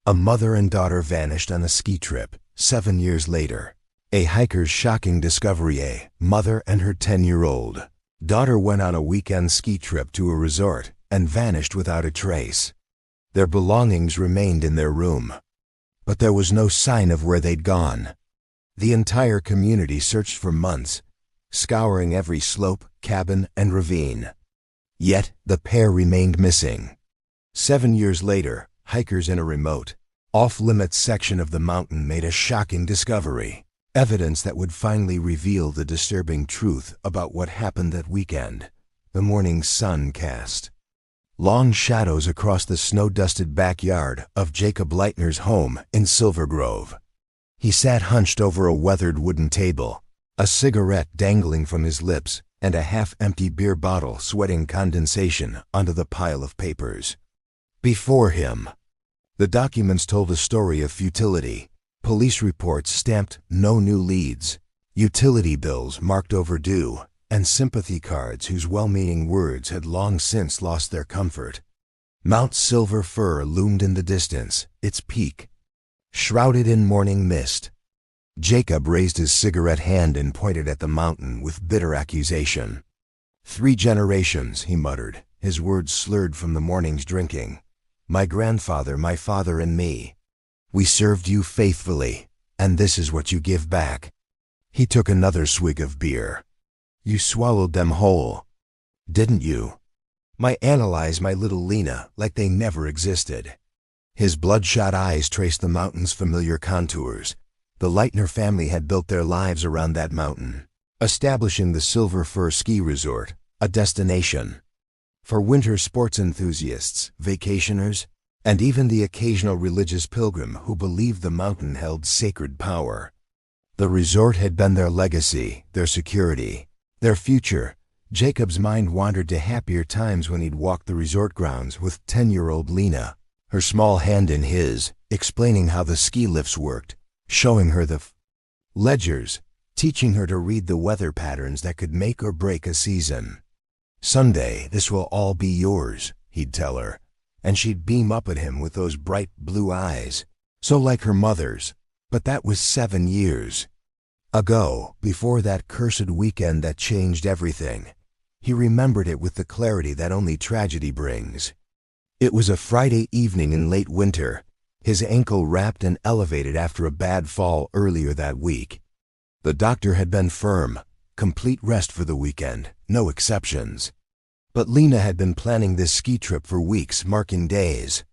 A mother and daughter vanished on a ski trip 7 years later. A hiker's shocking discovery. A mother and her 10-year-old daughter went on a weekend ski trip to a resort and vanished without a trace. Their belongings remained in their room, but there was no sign of where they'd gone. The entire community searched for months, scouring every slope, cabin, and ravine. Yet the pair remained missing. 7 years later, hikers in a remote, off-limits section of the mountain made a shocking discovery. Evidence that would finally reveal the disturbing truth about what happened that weekend. The morning sun cast long shadows across the snow-dusted backyard of Jacob Leitner's home in Silver Grove. He sat hunched over a weathered wooden table, a cigarette dangling from his lips and a half-empty beer bottle sweating condensation onto the pile of papers. Before him, the documents told a story of futility. Police reports stamped "no new leads," utility bills marked overdue, and sympathy cards whose well-meaning words had long since lost their comfort. Mount Silver Fir loomed in the distance, its peak shrouded in morning mist. Jacob raised his cigarette hand and pointed at the mountain with bitter accusation. 3 generations, he muttered, his words slurred from the morning's drinking. My grandfather, my father, and me. We served you faithfully, and this is what you give back. He took another swig of beer. You swallowed them whole, didn't you? Analyze my little Lena like they never existed. His bloodshot eyes traced the mountain's familiar contours. The Leitner family had built their lives around that mountain, establishing the Silver Fir Ski Resort, a destination for winter sports enthusiasts, vacationers, and even the occasional religious pilgrim who believed the mountain held sacred power. The resort had been their legacy, their security, their future. Jacob's mind wandered to happier times when he'd walked the resort grounds with 10-year-old Lena, her small hand in his, explaining how the ski lifts worked, showing her the ledgers, teaching her to read the weather patterns that could make or break a season. Someday, this will all be yours, he'd tell her, and she'd beam up at him with those bright blue eyes, so like her mother's. But that was 7 years ago, before that cursed weekend that changed everything. He remembered it with the clarity that only tragedy brings. It was a Friday evening in late winter, his ankle wrapped and elevated after a bad fall earlier that week. The doctor had been firm, complete rest for the weekend, no exceptions. But Lena had been planning this ski trip for weeks, marking days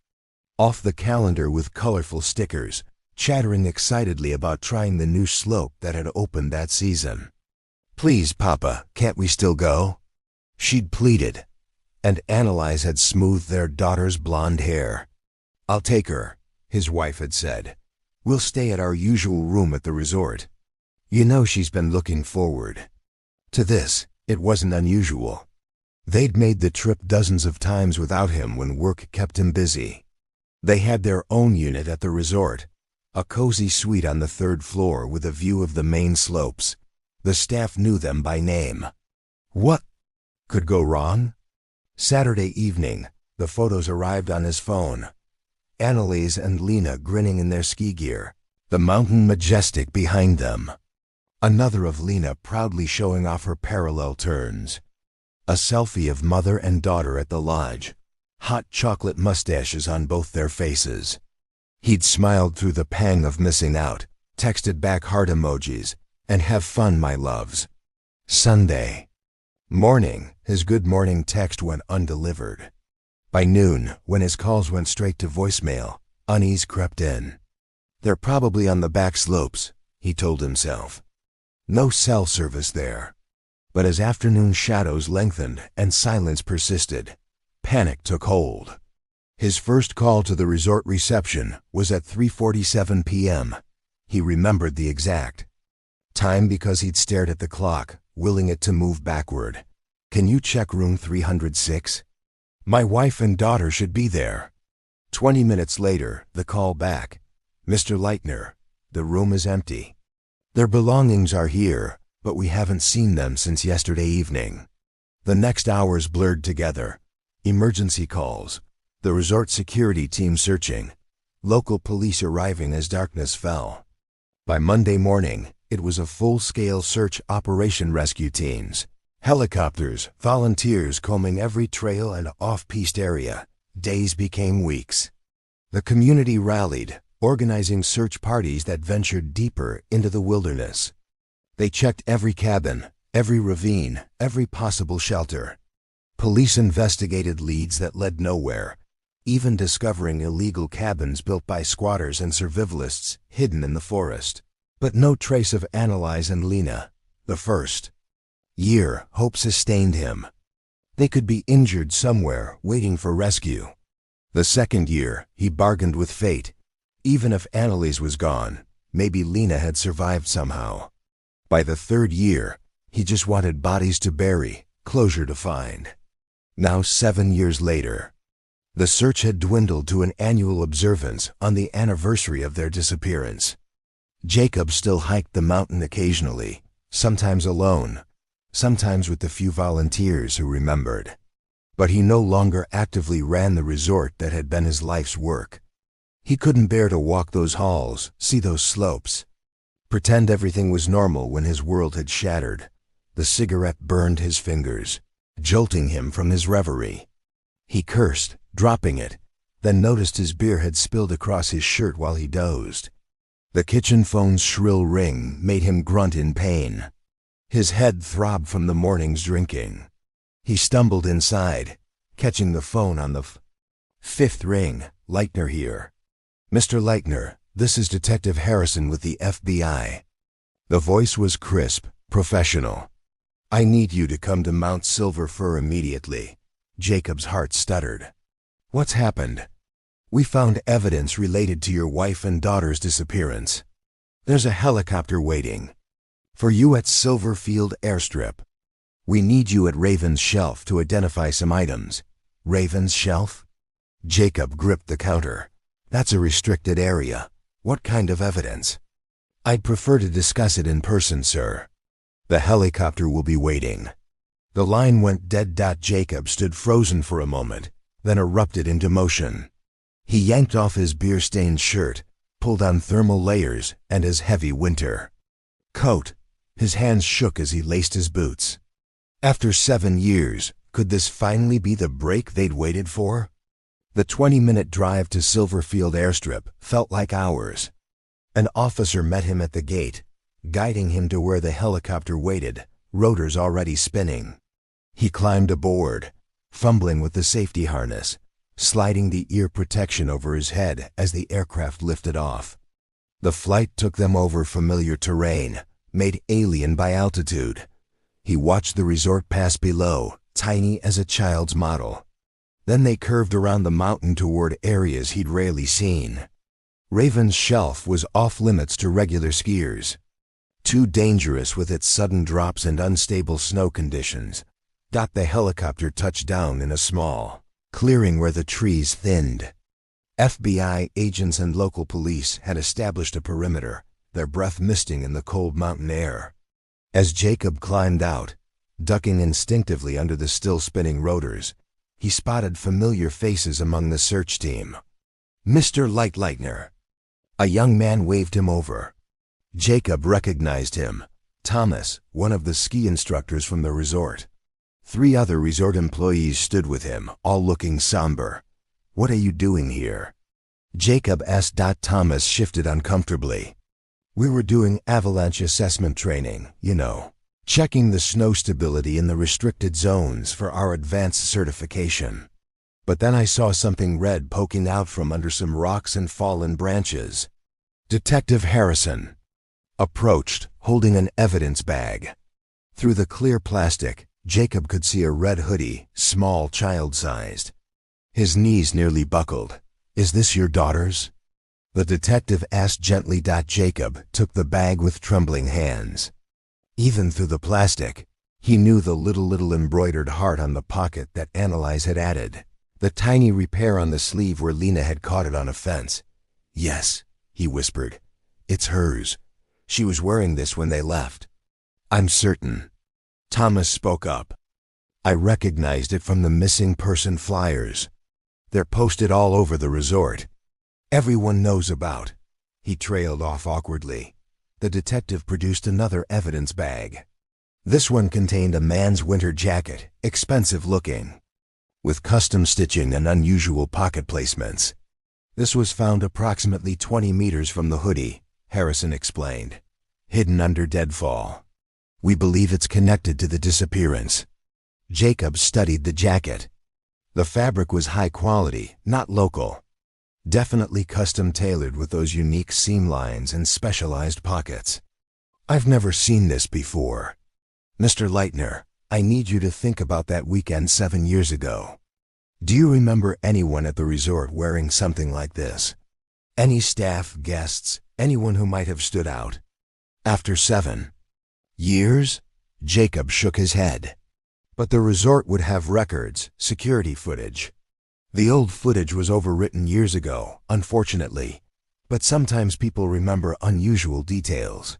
off the calendar with colorful stickers, chattering excitedly about trying the new slope that had opened that season. Please, Papa, can't we still go? She'd pleaded, and Annalise had smoothed their daughter's blonde hair. I'll take her, his wife had said. We'll stay at our usual room at the resort. You know she's been looking forward to this. It wasn't unusual. They'd made the trip dozens of times without him when work kept him busy. They had their own unit at the resort, a cozy suite on the 3rd floor with a view of the main slopes. The staff knew them by name. What could go wrong? Saturday evening, the photos arrived on his phone. Annalise and Lena grinning in their ski gear, the mountain majestic behind them. Another of Lena proudly showing off her parallel turns. A selfie of mother and daughter at the lodge, hot chocolate mustaches on both their faces. He'd smiled through the pang of missing out, texted back heart emojis, and have fun, my loves. Sunday morning, his good morning text went undelivered. By noon, when his calls went straight to voicemail, unease crept in. They're probably on the back slopes, he told himself. No cell service there. But as afternoon shadows lengthened and silence persisted, panic took hold. His first call to the resort reception was at 3:47 p.m. He remembered the exact time because he'd stared at the clock, willing it to move backward. Can you check room 306? My wife and daughter should be there. 20 minutes later, the call back. Mr. Leitner, the room is empty. Their belongings are here, but we haven't seen them since yesterday evening. The next hours blurred together. Emergency calls, the resort security team searching, local police arriving as darkness fell. By Monday morning, it was a full-scale search operation. Rescue teams, helicopters, volunteers combing every trail and off-piste area. Days became weeks. The community rallied, organizing search parties that ventured deeper into the wilderness. They checked every cabin, every ravine, every possible shelter. Police investigated leads that led nowhere, even discovering illegal cabins built by squatters and survivalists hidden in the forest. But no trace of Annalise and Lena. The first year, hope sustained him. They could be injured somewhere, waiting for rescue. The second year, he bargained with fate. Even if Annalise was gone, maybe Lena had survived somehow. By the third year, he just wanted bodies to bury, closure to find. Now 7 years later, the search had dwindled to an annual observance on the anniversary of their disappearance. Jacob still hiked the mountain occasionally, sometimes alone, sometimes with the few volunteers who remembered. But he no longer actively ran the resort that had been his life's work. He couldn't bear to walk those halls, see those slopes, pretend everything was normal when his world had shattered. The cigarette burned his fingers, jolting him from his reverie. He cursed, dropping it, then noticed his beer had spilled across his shirt while he dozed. The kitchen phone's shrill ring made him grunt in pain. His head throbbed from the morning's drinking. He stumbled inside, catching the phone on the fifth ring. "Leitner here." "Mr. Leitner, this is Detective Harrison with the FBI." The voice was crisp, professional. "I need you to come to Mount Silver Fir immediately." Jacob's heart stuttered. "What's happened?" "We found evidence related to your wife and daughter's disappearance. There's a helicopter waiting for you at Silverfield Airstrip. We need you at Raven's Shelf to identify some items." "Raven's Shelf?" Jacob gripped the counter. "That's a restricted area. What kind of evidence?" "I'd prefer to discuss it in person, sir." "The helicopter will be waiting." The line went dead. Jacob stood frozen for a moment, then erupted into motion. He yanked off his beer-stained shirt, pulled on thermal layers and his heavy winter coat. His hands shook as he laced his boots. After 7 years, could this finally be the break they'd waited for? The 20-minute drive to Silverfield Airstrip felt like hours. An officer met him at the gate, guiding him to where the helicopter waited, rotors already spinning. He climbed aboard, fumbling with the safety harness, sliding the ear protection over his head as the aircraft lifted off. The flight took them over familiar terrain, made alien by altitude. He watched the resort pass below, tiny as a child's model. Then they curved around the mountain toward areas he'd rarely seen. Raven's Shelf was off-limits to regular skiers. Too dangerous with its sudden drops and unstable snow conditions. The helicopter touched down in a small clearing where the trees thinned. FBI agents and local police had established a perimeter, their breath misting in the cold mountain air. As Jacob climbed out, ducking instinctively under the still-spinning rotors, he spotted familiar faces among the search team. "Mr. Leitner." A young man waved him over. Jacob recognized him. Thomas, one of the ski instructors from the resort. 3 other resort employees stood with him, all looking somber. "What are you doing here?" Jacob asked. Thomas shifted uncomfortably. "We were doing avalanche assessment training, checking the snow stability in the restricted zones for our advanced certification. But then I saw something red poking out from under some rocks and fallen branches." Detective Harrison approached, holding an evidence bag. Through the clear plastic, Jacob could see a red hoodie, small, child-sized. His knees nearly buckled. "Is this your daughter's?" The detective asked gently. Jacob took the bag with trembling hands. Even through the plastic, he knew the little embroidered heart on the pocket that Annalise had added, the tiny repair on the sleeve where Lena had caught it on a fence. "Yes," he whispered. "It's hers. She was wearing this when they left." "I'm certain." Thomas spoke up. "I recognized it from the missing person flyers. They're posted all over the resort. everyone knows about. He trailed off awkwardly. The detective produced another evidence bag. This one contained a man's winter jacket, expensive looking, with custom stitching and unusual pocket placements. This was found approximately 20 meters from the hoodie, Harrison explained, hidden under deadfall. We believe it's connected to the disappearance. Jacob studied the jacket. The fabric was high quality, not local. Definitely custom tailored with those unique seam lines and specialized pockets. I've never seen this before. Mr. Leitner, I need you to think about that weekend 7 years ago. Do you remember anyone at the resort wearing something like this? Any staff, guests, anyone who might have stood out? After 7 years? Jacob shook his head. But the resort would have records, security footage. The old footage was overwritten years ago, unfortunately, but sometimes people remember unusual details.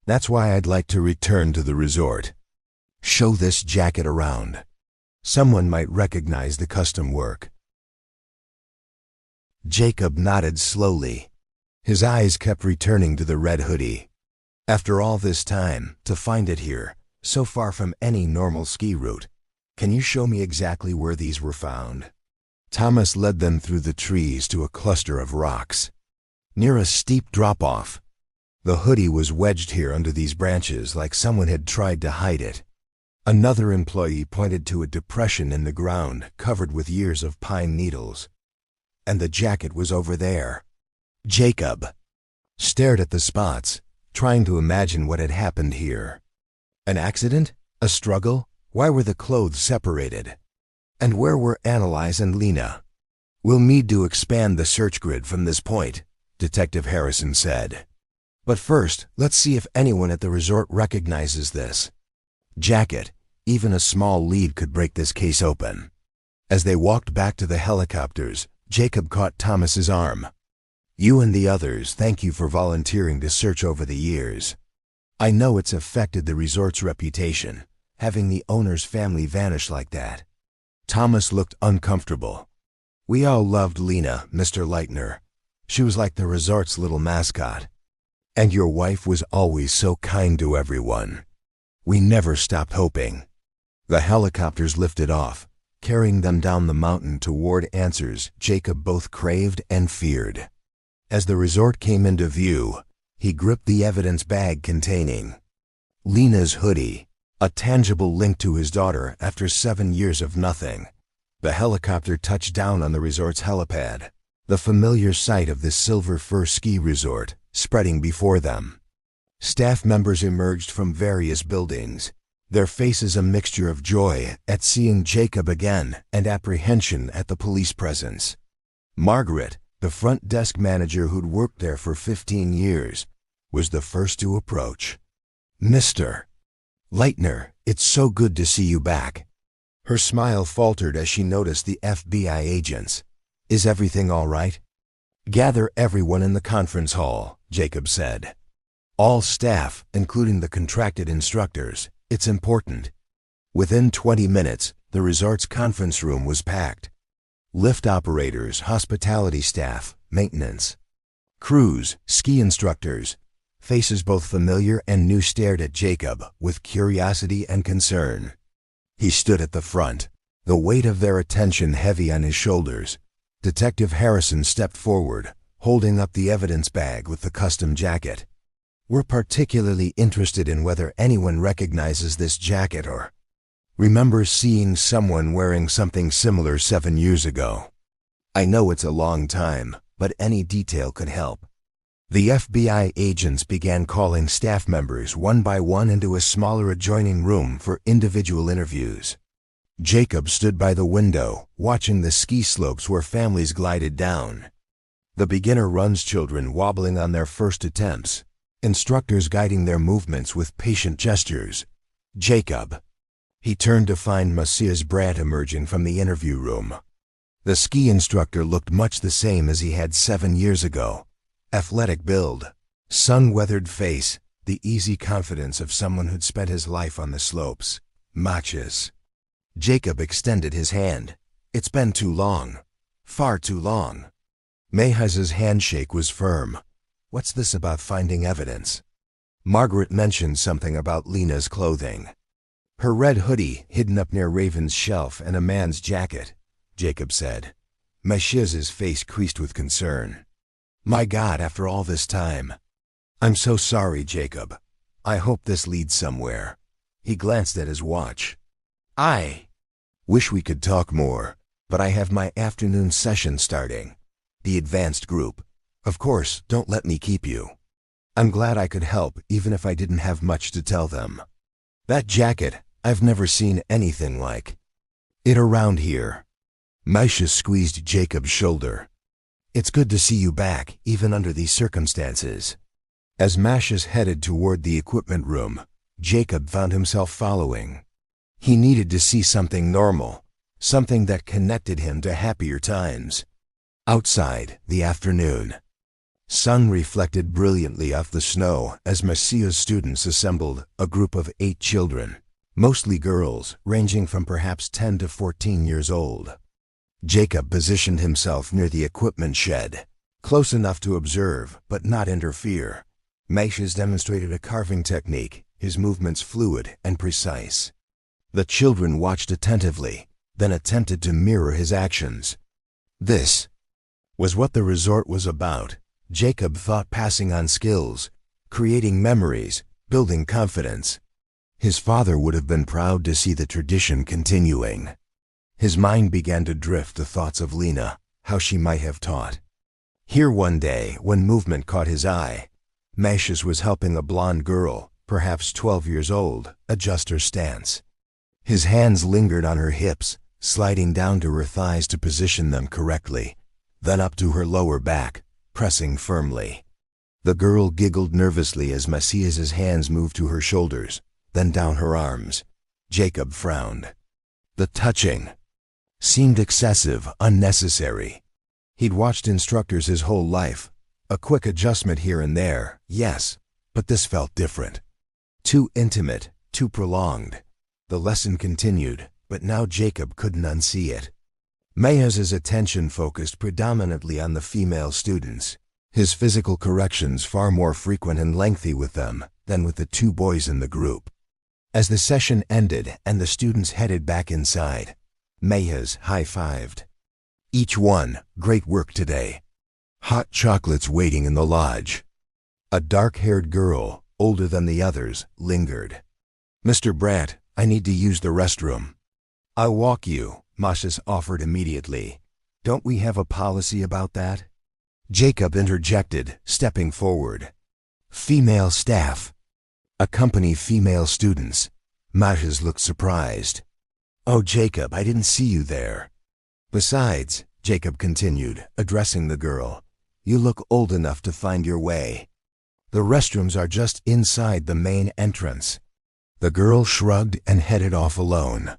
That's why I'd like to return to the resort. Show this jacket around. Someone might recognize the custom work. Jacob nodded slowly. His eyes kept returning to the red hoodie. After all this time, to find it here, so far from any normal ski route. Can you show me exactly where these were found? Thomas led them through the trees to a cluster of rocks, near a steep drop-off. The hoodie was wedged here under these branches like someone had tried to hide it. Another employee pointed to a depression in the ground covered with years of pine needles. And the jacket was over there. Jacob stared at the spots, trying to imagine what had happened here. An accident? A struggle? Why were the clothes separated? And where were Annalise and Lena? We'll need to expand the search grid from this point, Detective Harrison said. But first, let's see if anyone at the resort recognizes this jacket. Even a small lead could break this case open. As they walked back to the helicopters, Jacob caught Thomas's arm. You and the others, thank you for volunteering to search over the years. I know it's affected the resort's reputation, having the owner's family vanish like that. Thomas looked uncomfortable. We all loved Lena, Mr. Leitner. She was like the resort's little mascot. And your wife was always so kind to everyone. We never stopped hoping. The helicopters lifted off, carrying them down the mountain toward answers Jacob both craved and feared. As the resort came into view, he gripped the evidence bag containing Lena's hoodie, a tangible link to his daughter after 7 years of nothing. The helicopter touched down on the resort's helipad, the familiar sight of this Silver Fir ski resort spreading before them. Staff members emerged from various buildings, their faces a mixture of joy at seeing Jacob again and apprehension at the police presence. Margaret, the front desk manager who'd worked there for 15 years, was the first to approach. Mr. Leitner, it's so good to see you back. Her smile faltered as she noticed the FBI agents. Is everything all right? Gather everyone in the conference hall, Jacob said. All staff, including the contracted instructors. It's important. Within 20 minutes, the resort's conference room was packed. Lift operators, hospitality staff, maintenance, crews, ski instructors. Faces both familiar and new stared at Jacob with curiosity and concern. He stood at the front, the weight of their attention heavy on his shoulders. Detective Harrison stepped forward, holding up the evidence bag with the custom jacket. We're particularly interested in whether anyone recognizes this jacket or remembers seeing someone wearing something similar 7 years ago. I know it's a long time, but any detail could help. The FBI agents began calling staff members one by one into a smaller adjoining room for individual interviews. Jacob stood by the window, watching the ski slopes where families glided down. The beginner runs children wobbling on their first attempts, instructors guiding their movements with patient gestures. Jacob. He turned to find Macias Brandt emerging from the interview room. The ski instructor looked much the same as he had 7 years ago. Athletic build, sun-weathered face, the easy confidence of someone who'd spent his life on the slopes. Macias. Jacob extended his hand. It's been too long. Far too long. Mayhez's handshake was firm. What's this about finding evidence? Margaret mentioned something about Lena's clothing. Her red hoodie hidden up near Raven's shelf and a man's jacket, Jacob said. Mayhez's face creased with concern. My God, after all this time. I'm so sorry, Jacob. I hope this leads somewhere. He glanced at his watch. I wish we could talk more, but I have my afternoon session starting. The advanced group. Of course, don't let me keep you. I'm glad I could help, even if I didn't have much to tell them. That jacket, I've never seen anything like it around here. Mayhez squeezed Jacob's shoulder. It's good to see you back, even under these circumstances. As Mayhez headed toward the equipment room, Jacob found himself following. He needed to see something normal, something that connected him to happier times. Outside, the afternoon. Sun reflected brilliantly off the snow as Mayhez's students assembled, a group of 8 children, mostly girls, ranging from perhaps 10 to 14 years old. Jacob positioned himself near the equipment shed, close enough to observe but not interfere. Mayhez demonstrated a carving technique, his movements fluid and precise. The children watched attentively, then attempted to mirror his actions. This was what the resort was about. Jacob thought, passing on skills, creating memories, building confidence. His father would have been proud to see the tradition continuing. His mind began to drift to thoughts of Lena, how she might have taught. Here one day, when movement caught his eye, Mayhez was helping a blonde girl, perhaps 12 years old, adjust her stance. His hands lingered on her hips, sliding down to her thighs to position them correctly, then up to her lower back, pressing firmly. The girl giggled nervously as Mayhez's hands moved to her shoulders, then down her arms. Jacob frowned. The touching seemed excessive, unnecessary. He'd watched instructors his whole life. A quick adjustment here and there, yes, but this felt different. Too intimate, too prolonged. The lesson continued, but now Jacob couldn't unsee it. Mayhez's attention focused predominantly on the female students, his physical corrections far more frequent and lengthy with them than with the 2 boys in the group. As the session ended and the students headed back inside, Mayhez high-fived. Each one, great work today. Hot chocolates waiting in the lodge. A dark-haired girl, older than the others, lingered. Mr. Brandt, I need to use the restroom. I'll walk you, Mayhez offered immediately. Don't we have a policy about that? Jacob interjected, stepping forward. Female staff. Accompany female students. Mayhez looked surprised. Oh, Jacob, I didn't see you there. Besides, Jacob continued, addressing the girl, you look old enough to find your way. The restrooms are just inside the main entrance. The girl shrugged and headed off alone.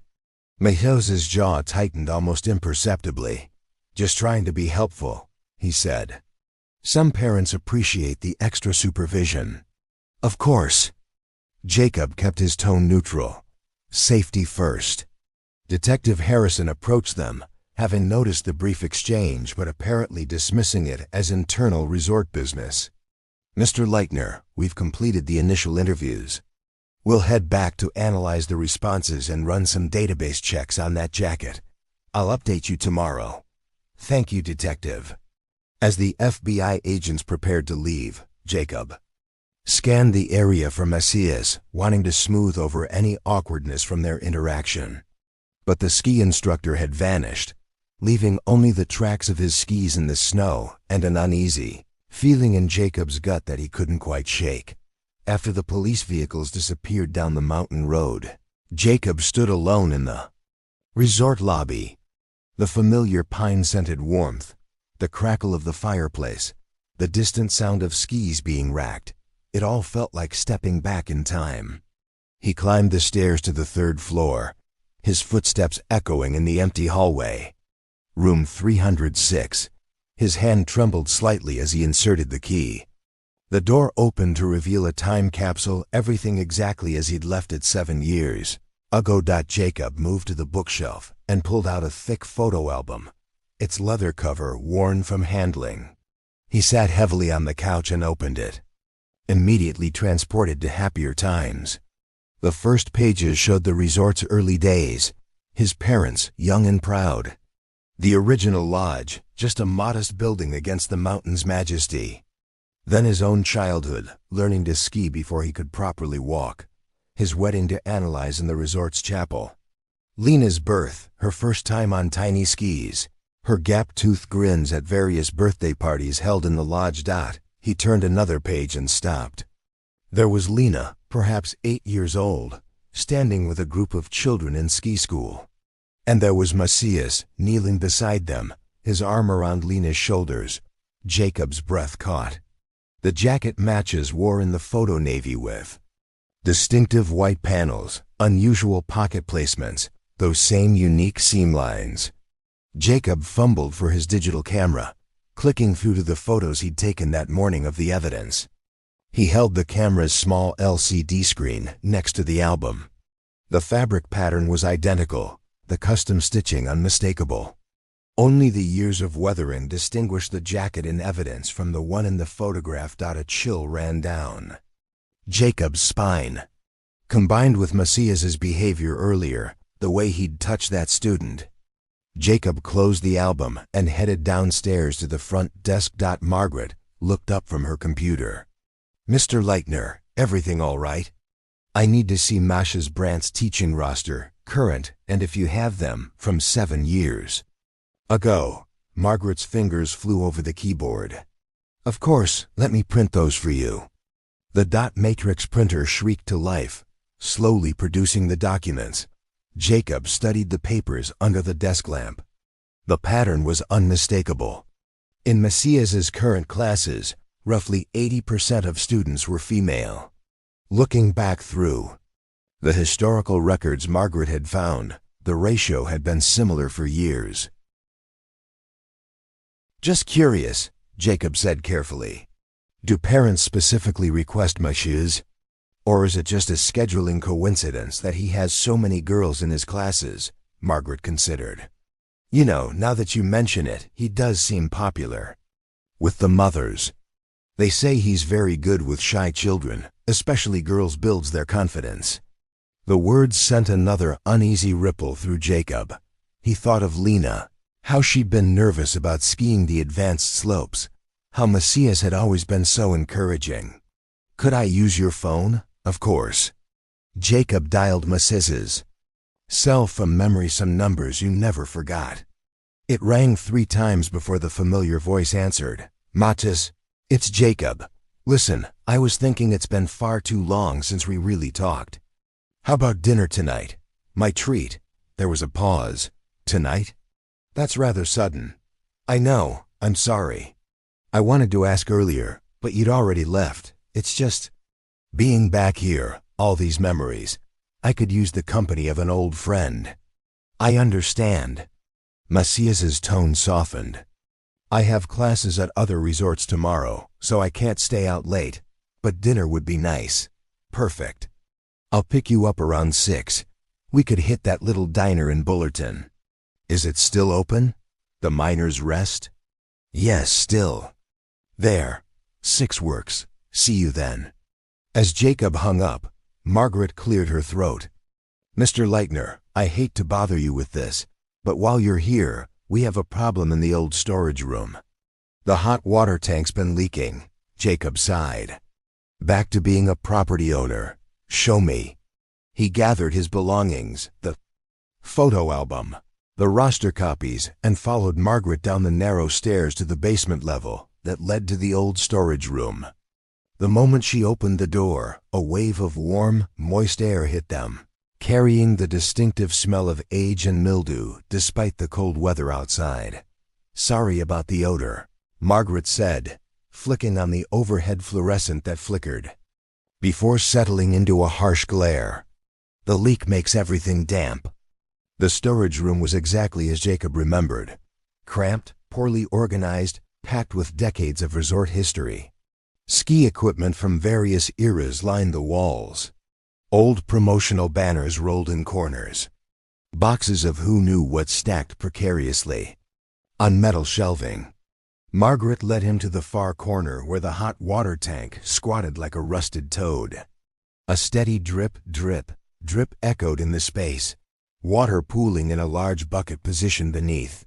Mayhez's jaw tightened almost imperceptibly. Just trying to be helpful, he said. Some parents appreciate the extra supervision. Of course. Jacob kept his tone neutral. Safety first. Detective Harrison approached them, having noticed the brief exchange but apparently dismissing it as internal resort business. Mr. Leitner, we've completed the initial interviews. We'll head back to analyze the responses and run some database checks on that jacket. I'll update you tomorrow. Thank you, Detective. As the FBI agents prepared to leave, Jacob scanned the area for Mayhez, wanting to smooth over any awkwardness from their interaction. But the ski instructor had vanished, leaving only the tracks of his skis in the snow and an uneasy feeling in Jacob's gut that he couldn't quite shake. After the police vehicles disappeared down the mountain road, Jacob stood alone in the resort lobby. The familiar pine-scented warmth, the crackle of the fireplace, the distant sound of skis being racked, it all felt like stepping back in time. He climbed the stairs to the 3rd floor, his footsteps echoing in the empty hallway. Room 306. His hand trembled slightly as he inserted the key. The door opened to reveal a time capsule, everything exactly as he'd left it 7 years ago. Jacob moved to the bookshelf and pulled out a thick photo album. its leather cover worn from handling. He sat heavily on the couch and opened it, immediately transported to happier times. The first pages showed the resort's early days, his parents young and proud. The original lodge, just a modest building against the mountain's majesty. Then his own childhood, learning to ski before he could properly walk. His wedding to analyze in the resort's chapel. Lena's birth, her first time on tiny skis. Her gap-toothed grins at various birthday parties held in the lodge. He turned another page and stopped. There was Lena, perhaps 8 years old, standing with a group of children in ski school. And there was Macias, kneeling beside them, his arm around Lena's shoulders. Jacob's breath caught. The jacket matches wore in the photo navy with distinctive white panels, unusual pocket placements, those same unique seam lines. Jacob fumbled for his digital camera, clicking through to the photos he'd taken that morning of the evidence. He held the camera's small LCD screen next to the album. The fabric pattern was identical, the custom stitching unmistakable. Only the years of weathering distinguished the jacket in evidence from the one in the photograph. A chill ran down Jacob's spine. Combined with Macias's behavior earlier, the way he'd touched that student. Jacob closed the album and headed downstairs to the front desk. Margaret looked up from her computer. "Mr. Leitner, everything all right? I need to see Masha's Brandt's teaching roster, current, and if you have them, from 7 years ago." Margaret's fingers flew over the keyboard. "Of course, let me print those for you." The dot matrix printer shrieked to life, slowly producing the documents. Jacob studied the papers under the desk lamp. The pattern was unmistakable. In Macias's current classes, roughly 80% of students were female. Looking back through the historical records Margaret had found, the ratio had been similar for years. "Just curious," Jacob said carefully. "Do parents specifically request Macias? Or is it just a scheduling coincidence that he has so many girls in his classes?" Margaret considered. "You know, now that you mention it, he does seem popular with the mothers. They say he's very good with shy children, especially girls. Builds their confidence." The words sent another uneasy ripple through Jacob. He thought of Lena, how she'd been nervous about skiing the advanced slopes, how Macias had always been so encouraging. "Could I use your phone?" "Of course." Jacob dialed Macias's cell from memory, some numbers you never forgot. It rang 3 times before the familiar voice answered. "Matis, it's Jacob. Listen, I was thinking it's been far too long since we really talked. How about dinner tonight? My treat." There was a pause. "Tonight? That's rather sudden." "I know, I'm sorry. I wanted to ask earlier, but you'd already left. It's just being back here, all these memories. I could use the company of an old friend." "I understand." Macias's tone softened. "I have classes at other resorts tomorrow, so I can't stay out late, but dinner would be nice." "Perfect. I'll pick you up around 6. We could hit that little diner in Bullerton." "Is it still open? The Miners' Rest?" "Yes, still." "There. 6 works. See you then." As Jacob hung up, Margaret cleared her throat. "Mr. Leitner, I hate to bother you with this, but while you're here, we have a problem in the old storage room. The hot water tank's been leaking." Jacob sighed. "Back to being a property owner. Show me." He gathered his belongings, the photo album, the roster copies, and followed Margaret down the narrow stairs to the basement level that led to the old storage room. The moment she opened the door, a wave of warm, moist air hit them, carrying the distinctive smell of age and mildew despite the cold weather outside. "Sorry about the odor," Margaret said, flicking on the overhead fluorescent that flickered, before settling into a harsh glare. "The leak makes everything damp." The storage room was exactly as Jacob remembered. Cramped, poorly organized, packed with decades of resort history. Ski equipment from various eras lined the walls. Old promotional banners rolled in corners. Boxes of who knew what stacked precariously. on metal shelving. Margaret led him to the far corner where the hot water tank squatted like a rusted toad. A steady drip, drip, drip echoed in the space, water pooling in a large bucket positioned beneath.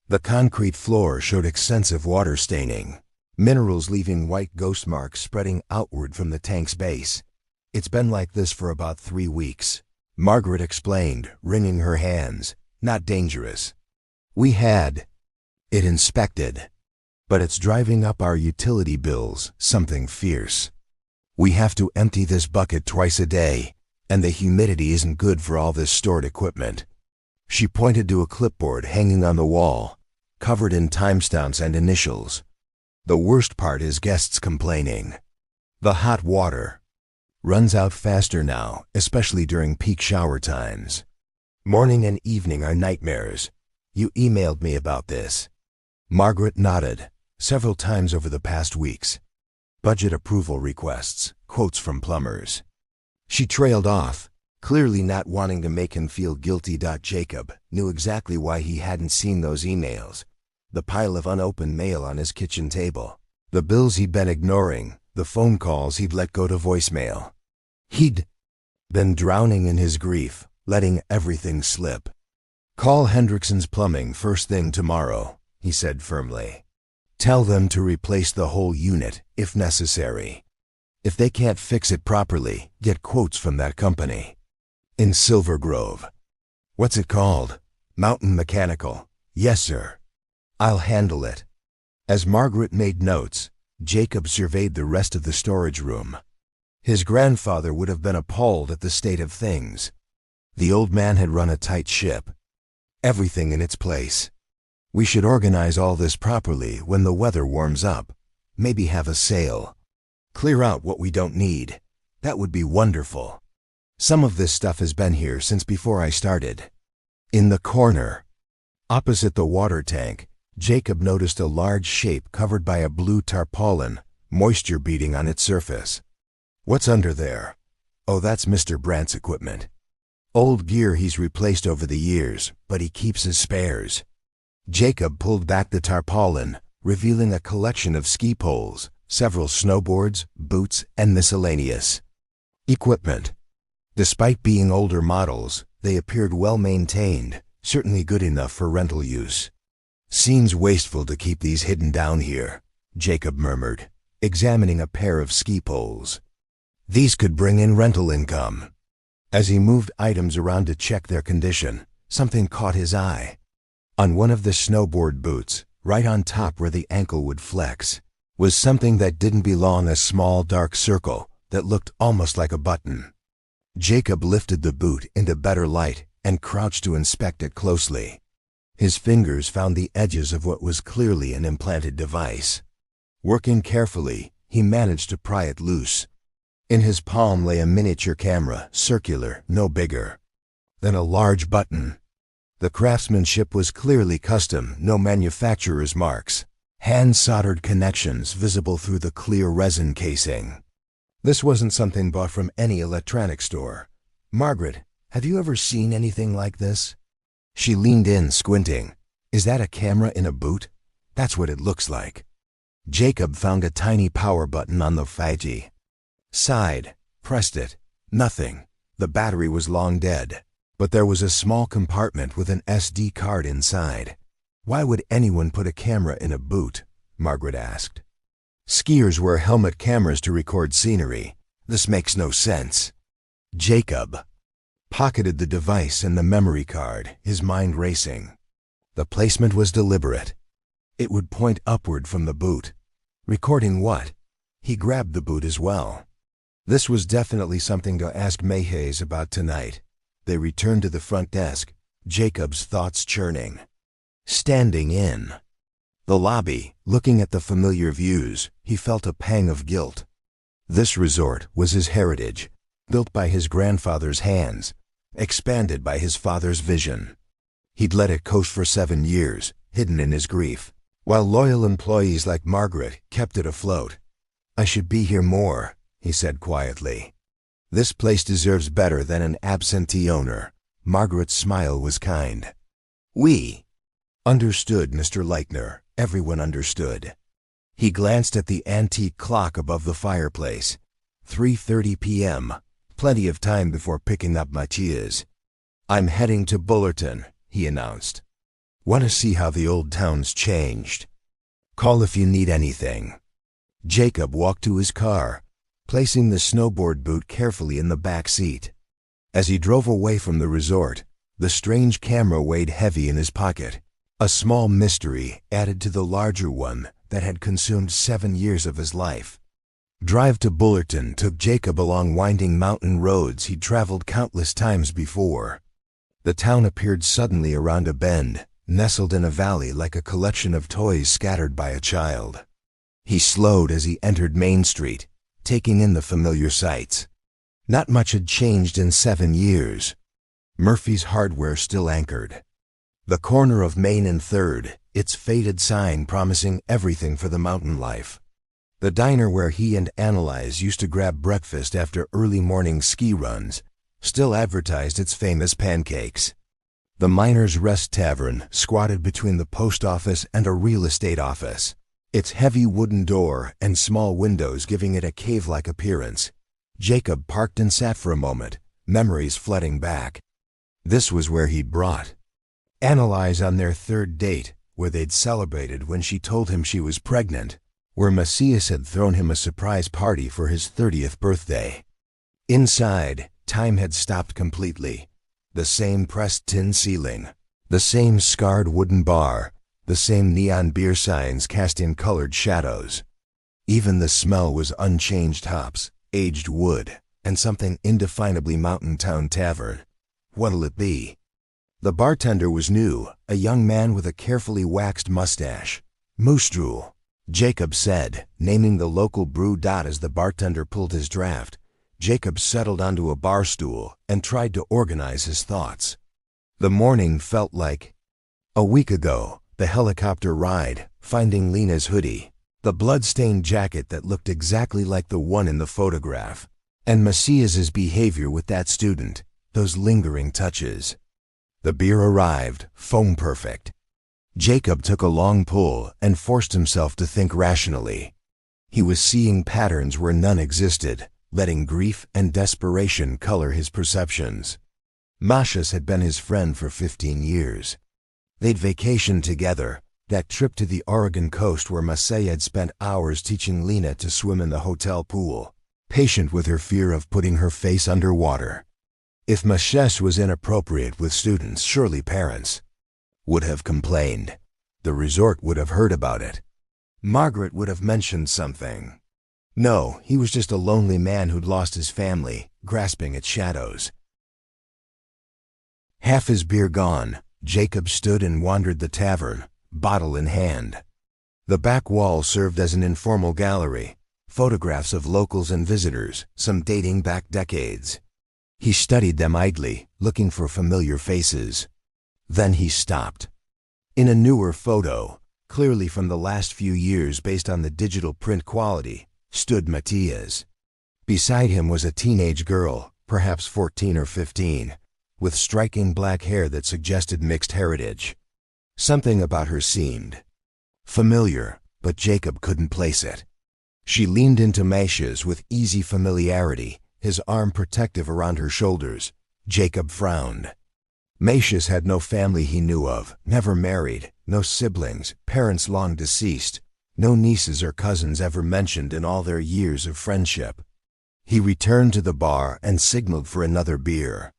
The concrete floor showed extensive water staining, minerals leaving white ghost marks spreading outward from the tank's base. "It's been like this for about 3 weeks," Margaret explained, wringing her hands. "Not dangerous. We had it inspected, but it's driving up our utility bills, something fierce. We have to empty this bucket twice a day, and the humidity isn't good for all this stored equipment." She pointed to a clipboard hanging on the wall, covered in timestamps and initials. "The worst part is guests complaining. The hot water runs out faster now, especially during peak shower times. Morning and evening are nightmares. You emailed me about this." Margaret nodded. "Several times over the past weeks. Budget approval requests, quotes from plumbers." She trailed off, clearly not wanting to make him feel guilty. Jacob knew exactly why he hadn't seen those emails. The pile of unopened mail on his kitchen table, the bills he'd been ignoring, the phone calls he'd let go to voicemail. He'd been drowning in his grief, letting everything slip. "Call Hendrickson's Plumbing first thing tomorrow," he said firmly. "Tell them to replace the whole unit, if necessary. If they can't fix it properly, get quotes from that company in Silver Grove." "What's it called?" "Mountain Mechanical." "Yes, sir. I'll handle it." As Margaret made notes, Jacob surveyed the rest of the storage room. His grandfather would have been appalled at the state of things. The old man had run a tight ship. Everything in its place. "We should organize all this properly when the weather warms up. Maybe have a sale. Clear out what we don't need. That would be wonderful. Some of this stuff has been here since before I started." In the corner, opposite the water tank, Jacob noticed a large shape covered by a blue tarpaulin, moisture beading on its surface. "What's under there?" "Oh, that's Mr. Brandt's equipment. Old gear he's replaced over the years, but he keeps his spares." Jacob pulled back the tarpaulin, revealing a collection of ski poles, several snowboards, boots, and miscellaneous equipment. Despite being older models, they appeared well maintained, certainly good enough for rental use. "Seems wasteful to keep these hidden down here," Jacob murmured, examining a pair of ski poles. "These could bring in rental income." As he moved items around to check their condition, something caught his eye. On one of the snowboard boots, right on top where the ankle would flex, was something that didn't belong, a small dark circle that looked almost like a button. Jacob lifted the boot into better light and crouched to inspect it closely. His fingers found the edges of what was clearly an implanted device. Working carefully, he managed to pry it loose. In his palm lay a miniature camera, circular, no bigger than a large button. The craftsmanship was clearly custom, no manufacturer's marks. Hand-soldered connections visible through the clear resin casing. This wasn't something bought from any electronics store. "Margaret, have you ever seen anything like this?" She leaned in, squinting. "Is that a camera in a boot?" "That's what it looks like." Jacob found a tiny power button on the Fiji. Sighed, pressed it. Nothing. The battery was long dead. But there was a small compartment with an SD card inside. "Why would anyone put a camera in a boot?" Margaret asked. "Skiers wear helmet cameras to record scenery. This makes no sense." Jacob pocketed the device and the memory card, his mind racing. The placement was deliberate. It would point upward from the boot. Recording what? He grabbed the boot as well. This was definitely something to ask Mayhays about tonight. They returned to the front desk, Jacob's thoughts churning. Standing in the lobby, looking at the familiar views, he felt a pang of guilt. This resort was his heritage, built by his grandfather's hands, expanded by his father's vision. He'd let it coast for 7 years, hidden in his grief, while loyal employees like Margaret kept it afloat. "I should be here more," he said quietly. "This place deserves better than an absentee owner." Margaret's smile was kind. "We Understood, Mr. Leichner, everyone understood. He glanced at the antique clock above the fireplace. 3:30 p.m. Plenty of time before picking up Matthias. I'm heading to Bullerton, he announced. Want to see how the old town's changed. Call if you need anything. Jacob walked to his car, placing the snowboard boot carefully in the back seat. As he drove away from the resort, the strange camera weighed heavy in his pocket, a small mystery added to the larger one that had consumed 7 years of his life. Drive to Bullerton took Jacob along winding mountain roads he'd traveled countless times before. The town appeared suddenly around a bend, nestled in a valley like a collection of toys scattered by a child. He slowed as he entered Main Street, taking in the familiar sights. Not much had changed in 7 years. Murphy's Hardware still anchored. The corner of Main and 3rd, its faded sign promising everything for the mountain life. The diner where he and Annalise used to grab breakfast after early morning ski runs still advertised its famous pancakes. The Miners' Rest Tavern squatted between the post office and a real estate office, its heavy wooden door and small windows giving it a cave-like appearance. Jacob parked and sat for a moment, memories flooding back. This was where he'd brought Annalise on their 3rd date, where they'd celebrated when she told him she was pregnant, where Macias had thrown him a surprise party for his 30th birthday. Inside, time had stopped completely. The same pressed tin ceiling, the same scarred wooden bar, the same neon beer signs cast in colored shadows. Even the smell was unchanged: hops, aged wood, and something indefinably mountain town tavern. What'll it be? The bartender was new, a young man with a carefully waxed mustache. Moostrul, Jacob said, naming the local brew. As the bartender pulled his draft, Jacob settled onto a bar stool and tried to organize his thoughts. The morning felt like a week ago. The helicopter ride, finding Lena's hoodie, the blood-stained jacket that looked exactly like the one in the photograph, and Macias's behavior with that student, those lingering touches. The beer arrived, foam perfect. Jacob took a long pull and forced himself to think rationally. He was seeing patterns where none existed, letting grief and desperation color his perceptions. Macias had been his friend for 15 years. They'd vacationed together, that trip to the Oregon coast where Macias had spent hours teaching Lena to swim in the hotel pool, patient with her fear of putting her face underwater. If Macias was inappropriate with students, surely parents would have complained. The resort would have heard about it. Margaret would have mentioned something. No, he was just a lonely man who'd lost his family, grasping at shadows. Half his beer gone, Jacob stood and wandered the tavern, bottle in hand. The back wall served as an informal gallery, photographs of locals and visitors, some dating back decades. He studied them idly, looking for familiar faces. Then he stopped. In a newer photo, clearly from the last few years based on the digital print quality, stood Matthias. Beside him was a teenage girl, perhaps 14 or 15, with striking black hair that suggested mixed heritage. Something about her seemed familiar, but Jacob couldn't place it. She leaned into Macias with easy familiarity, his arm protective around her shoulders. Jacob frowned. Macias had no family he knew of, never married, no siblings, parents long deceased, no nieces or cousins ever mentioned in all their years of friendship. He returned to the bar and signaled for another beer.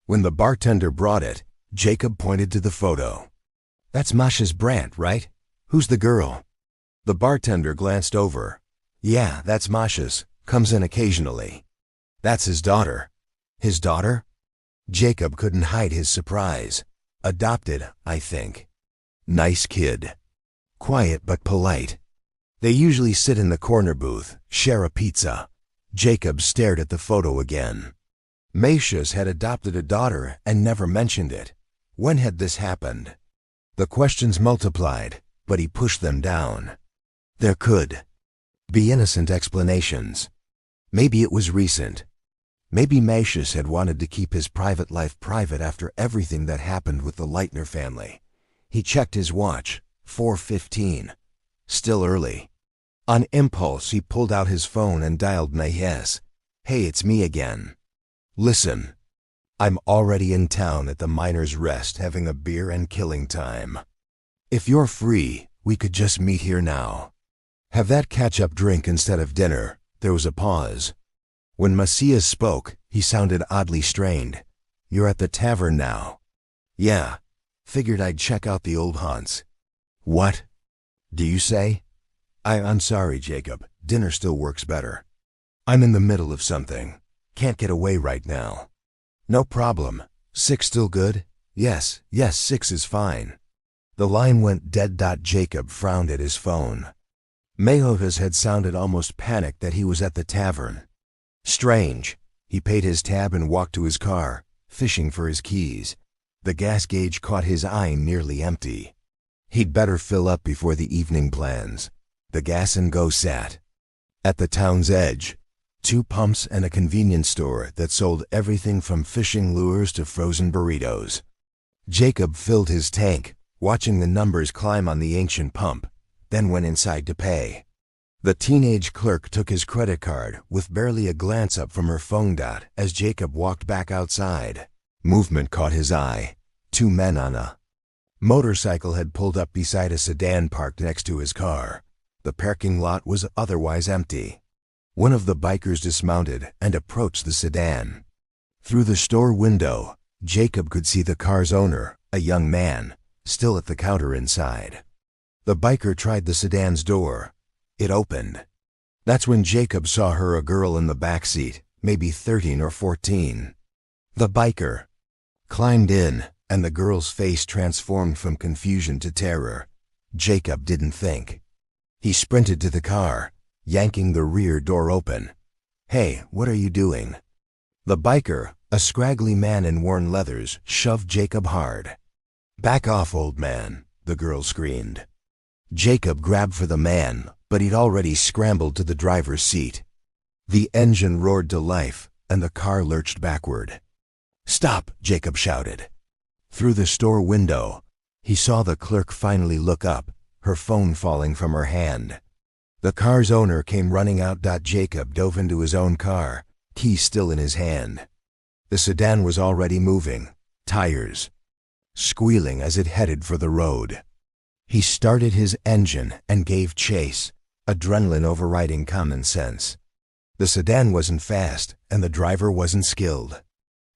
When the bartender brought it, Jacob pointed to the photo. "That's Masha's Brandt, right? Who's the girl?" The bartender glanced over. "Yeah, that's Masha's. Comes in occasionally." "That's his daughter." "His daughter?" Jacob couldn't hide his surprise. "Adopted, I think." "Nice kid. Quiet but polite. They usually sit in the corner booth, share a pizza." Jacob stared at the photo again. Macias had adopted a daughter and never mentioned it. When had this happened? The questions multiplied, but he pushed them down. There could be innocent explanations. Maybe it was recent. Maybe Macias had wanted to keep his private life private after everything that happened with the Leitner family. He checked his watch. 4:15. Still early. On impulse, he pulled out his phone and dialed Mayes. "Hey, it's me again. Listen, I'm already in town at the Miner's Rest having a beer and killing time. If you're free, we could just meet here now. Have that catch-up drink instead of dinner." There was a pause. When Macias spoke, he sounded oddly strained. "You're at the tavern now?" "Yeah. Figured I'd check out the old haunts." "What do you say?" I'm sorry, Jacob. Dinner still works better. I'm in the middle of something. Can't get away right now." "No problem. 6 still good?" Yes, 6 is fine." The line went dead. Jacob frowned at his phone. Mayes had sounded almost panicked that he was at the tavern. Strange. He paid his tab and walked to his car, fishing for his keys. The gas gauge caught his eye nearly empty. He'd better fill up before the evening plans. The gas and go sat at the town's edge. 2 pumps and a convenience store that sold everything from fishing lures to frozen burritos. Jacob filled his tank, watching the numbers climb on the ancient pump, then went inside to pay. The teenage clerk took his credit card with barely a glance up from her phone. As Jacob walked back outside, movement caught his eye. 2 men on a motorcycle had pulled up beside a sedan parked next to his car. The parking lot was otherwise empty. One of the bikers dismounted and approached the sedan. Through the store window, Jacob could see the car's owner, a young man, still at the counter inside. The biker tried the sedan's door. It opened. That's when Jacob saw her, a girl in the back seat, maybe 13 or 14. The biker climbed in, and the girl's face transformed from confusion to terror. Jacob didn't think. He sprinted to the car, yanking the rear door open. "Hey, what are you doing?" The biker, a scraggly man in worn leathers, shoved Jacob hard. "Back off, old man," the girl screamed. Jacob grabbed for the man, but he'd already scrambled to the driver's seat. The engine roared to life, and the car lurched backward. "Stop!" Jacob shouted. Through the store window, he saw the clerk finally look up, her phone falling from her hand. The car's owner came running out. Jacob dove into his own car, key still in his hand. The sedan was already moving, tires squealing as it headed for the road. He started his engine and gave chase, adrenaline overriding common sense. The sedan wasn't fast, and the driver wasn't skilled.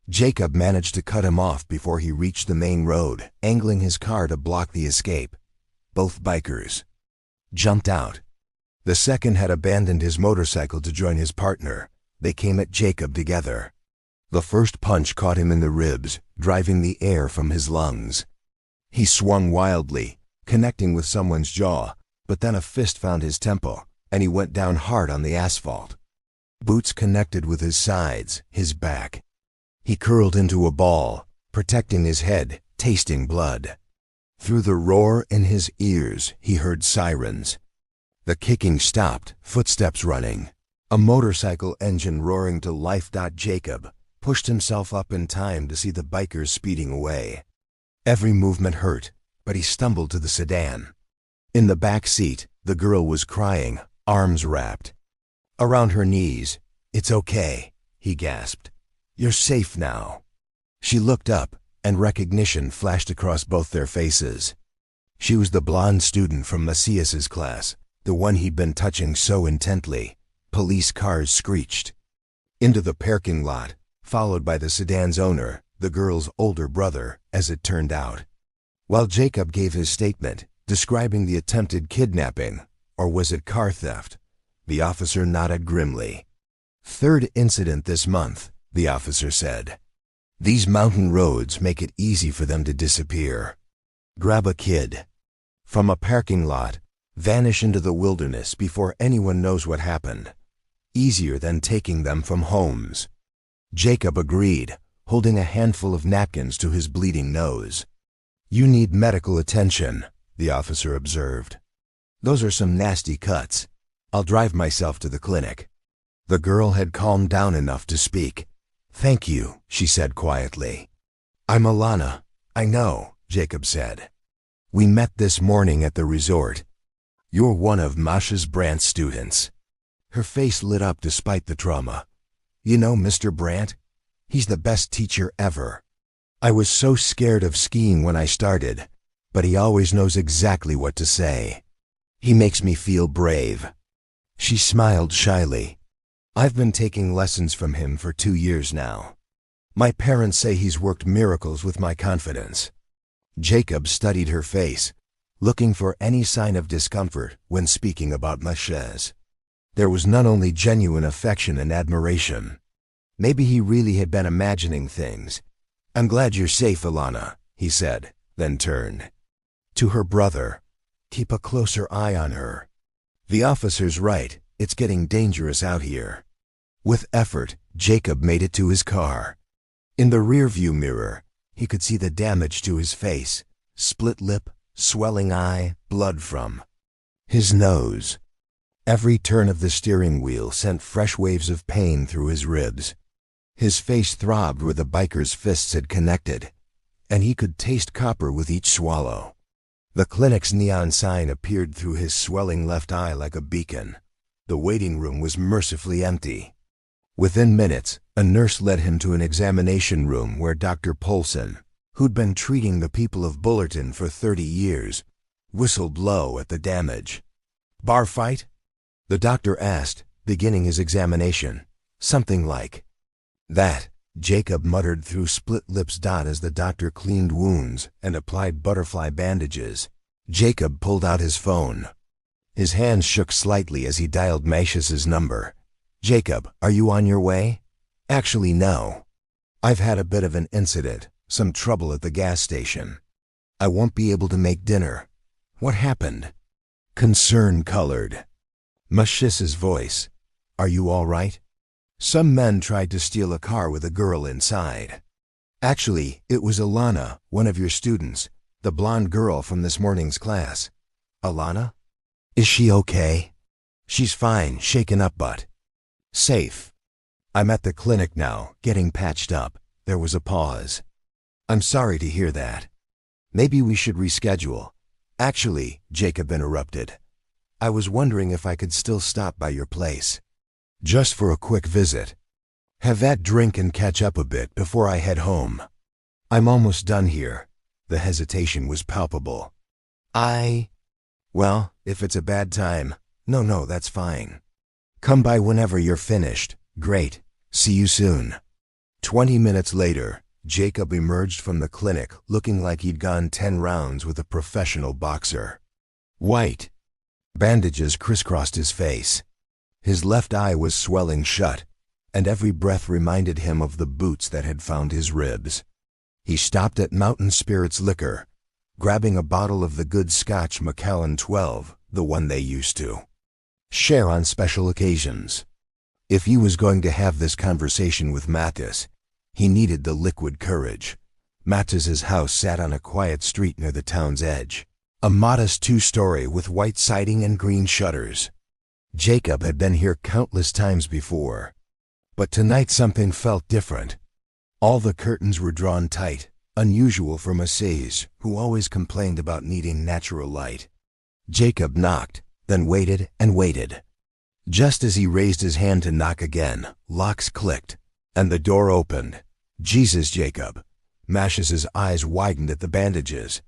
Jacob managed to cut him off before he reached the main road, angling his car to block the escape. Both bikers jumped out. The second had abandoned his motorcycle to join his partner. They came at Jacob together. The first punch caught him in the ribs, driving the air from his lungs. He swung wildly, connecting with someone's jaw, but then a fist found his temple, and he went down hard on the asphalt. Boots connected with his sides, his back. He curled into a ball, protecting his head, tasting blood. Through the roar in his ears, he heard sirens. The kicking stopped, footsteps running, a motorcycle engine roaring to life. Jacob pushed himself up in time to see the bikers speeding away. Every movement hurt, but he stumbled to the sedan. In the back seat, the girl was crying, arms wrapped around her knees. "It's okay," he gasped. "You're safe now." She looked up, and recognition flashed across both their faces. She was the blonde student from Macias's class, the one he'd been touching so intently. Police cars screeched into the parking lot, followed by the sedan's owner, the girl's older brother, as it turned out. While Jacob gave his statement, describing the attempted kidnapping, or was it car theft, the officer nodded grimly. "Third incident this month," the officer said. "These mountain roads make it easy for them to disappear. Grab a kid from a parking lot, vanish into the wilderness before anyone knows what happened. Easier than taking them from homes." Jacob agreed, holding a handful of napkins to his bleeding nose. "You need medical attention," the officer observed. "Those are some nasty cuts. I'll drive myself to the clinic." The girl had calmed down enough to speak. "Thank you," she said quietly. "I'm Alana." "I know," Jacob said. We met this morning at the resort. You're one of Masha's Brandt students." Her face lit up despite the trauma. "You know Mr. Brandt? He's the best teacher ever. I was so scared of skiing when I started, but he always knows exactly what to say. He makes me feel brave." She smiled shyly. "I've been taking lessons from him for 2 years now. My parents say he's worked miracles with my confidence." Jacob studied her face, looking for any sign of discomfort when speaking about Masha's. There was not only genuine affection and admiration. Maybe he really had been imagining things. "I'm glad you're safe, Alana," he said, then turned to her brother. "Keep a closer eye on her. The officer's right, it's getting dangerous out here." With effort, Jacob made it to his car. In the rearview mirror, he could see the damage to his face: split lip, swelling eye, blood from his nose. Every turn of the steering wheel sent fresh waves of pain through his ribs. His face throbbed where the biker's fists had connected, and he could taste copper with each swallow. The clinic's neon sign appeared through his swelling left eye like a beacon. The waiting room was mercifully empty. Within minutes, a nurse led him to an examination room where Dr. Polson, who'd been treating the people of Bullerton for 30 years, whistled low at the damage. "Bar fight?" the doctor asked, beginning his examination. "Something like that," Jacob muttered through split lips as the doctor cleaned wounds and applied butterfly bandages. Jacob pulled out his phone. His hands shook slightly as he dialed Masha's number. "Jacob, are you on your way?" "Actually, no. I've had a bit of an incident, some trouble at the gas station. I won't be able to make dinner." "What happened?" Concern colored Masha's voice. "Are you all right? Some men tried to steal a car with a girl inside. Actually, it was Alana, one of your students, the blonde girl from this morning's class." "Alana? Is she okay?" "She's fine, shaken up but safe. I'm at the clinic now, getting patched up." There was a pause. "I'm sorry to hear that. Maybe we should reschedule." "Actually," Jacob interrupted, "I was wondering if I could still stop by your place. Just for a quick visit. Have that drink and catch up a bit before I head home. I'm almost done here." The hesitation was palpable. Well, if it's a bad time." No, that's fine. Come by whenever you're finished." "Great. See you soon." 20 minutes later, Jacob emerged from the clinic looking like he'd gone 10 rounds with a professional boxer. White bandages crisscrossed his face. His left eye was swelling shut, and every breath reminded him of the boots that had found his ribs. He stopped at Mountain Spirits Liquor, grabbing a bottle of the good Scotch Macallan 12, the one they used to share on special occasions. If he was going to have this conversation with Mattis, he needed the liquid courage. Mattis's house sat on a quiet street near the town's edge, a modest 2-story with white siding and green shutters. Jacob had been here countless times before, but tonight something felt different. All the curtains were drawn tight, unusual for Massays, who always complained about needing natural light. Jacob knocked, then waited and waited. Just as he raised his hand to knock again, locks clicked, and the door opened. "Jesus, Jacob." Masha's eyes widened at the bandages.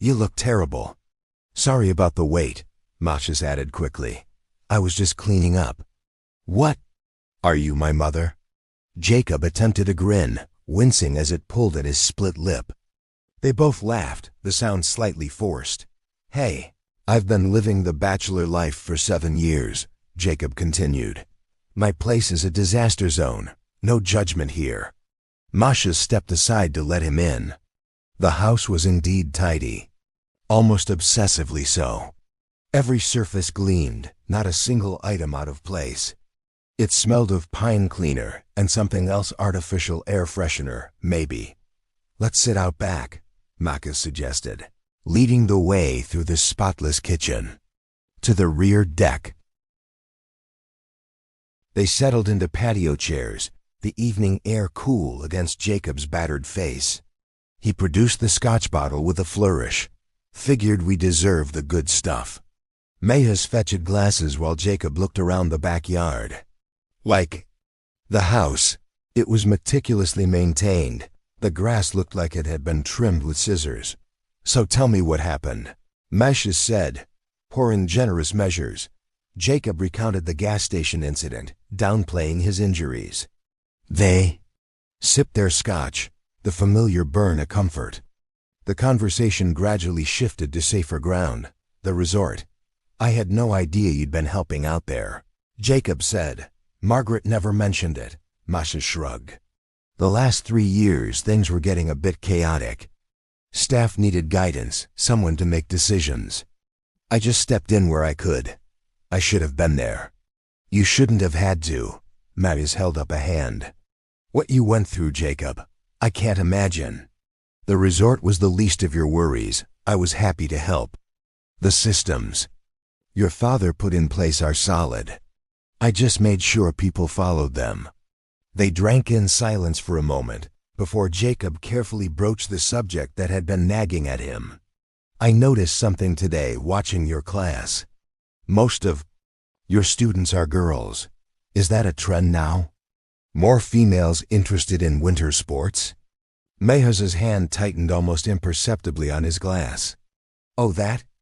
"You look terrible." "Sorry about the wait," Masha added quickly. "I was just cleaning up." "What? Are you my mother?" Jacob attempted a grin, wincing as it pulled at his split lip. They both laughed, the sound slightly forced. "Hey, I've been living the bachelor life for 7 years," Jacob continued. "My place is a disaster zone. No judgment here." Masha stepped aside to let him in. The house was indeed tidy, almost obsessively so. Every surface gleamed, not a single item out of place. It smelled of pine cleaner and something else, artificial air freshener, maybe. "Let's sit out back," Maka suggested, leading the way through the spotless kitchen to the rear deck. They settled into patio chairs, the evening air cool against Jacob's battered face. He produced the Scotch bottle with a flourish. Figured we deserved the good stuff. Mayhus fetched glasses while Jacob looked around the backyard. Like the house, it was meticulously maintained. The grass looked like it had been trimmed with scissors. So tell me what happened, Mayhus said, pouring generous measures. Jacob recounted the gas station incident, downplaying his injuries. They sipped their scotch, the familiar burn a comfort. The conversation gradually shifted to safer ground, the resort. I had no idea you'd been helping out there, Jacob said. Margaret never mentioned it, Mayhus shrugged. The last 3 years things were getting a bit chaotic. Staff needed guidance, someone to make decisions. I just stepped in where I could. I should have been there. You shouldn't have had to. Mayhus held up a hand. What you went through, Jacob, I can't imagine. The resort was the least of your worries. I was happy to help. The systems your father put in place are solid. I just made sure people followed them. They drank in silence for a moment, before Jacob carefully broached the subject that had been nagging at him. I noticed something today watching your class. Most of your students are girls. Is that a trend now? More females interested in winter sports? Mayhus's hand tightened almost imperceptibly on his glass. Oh,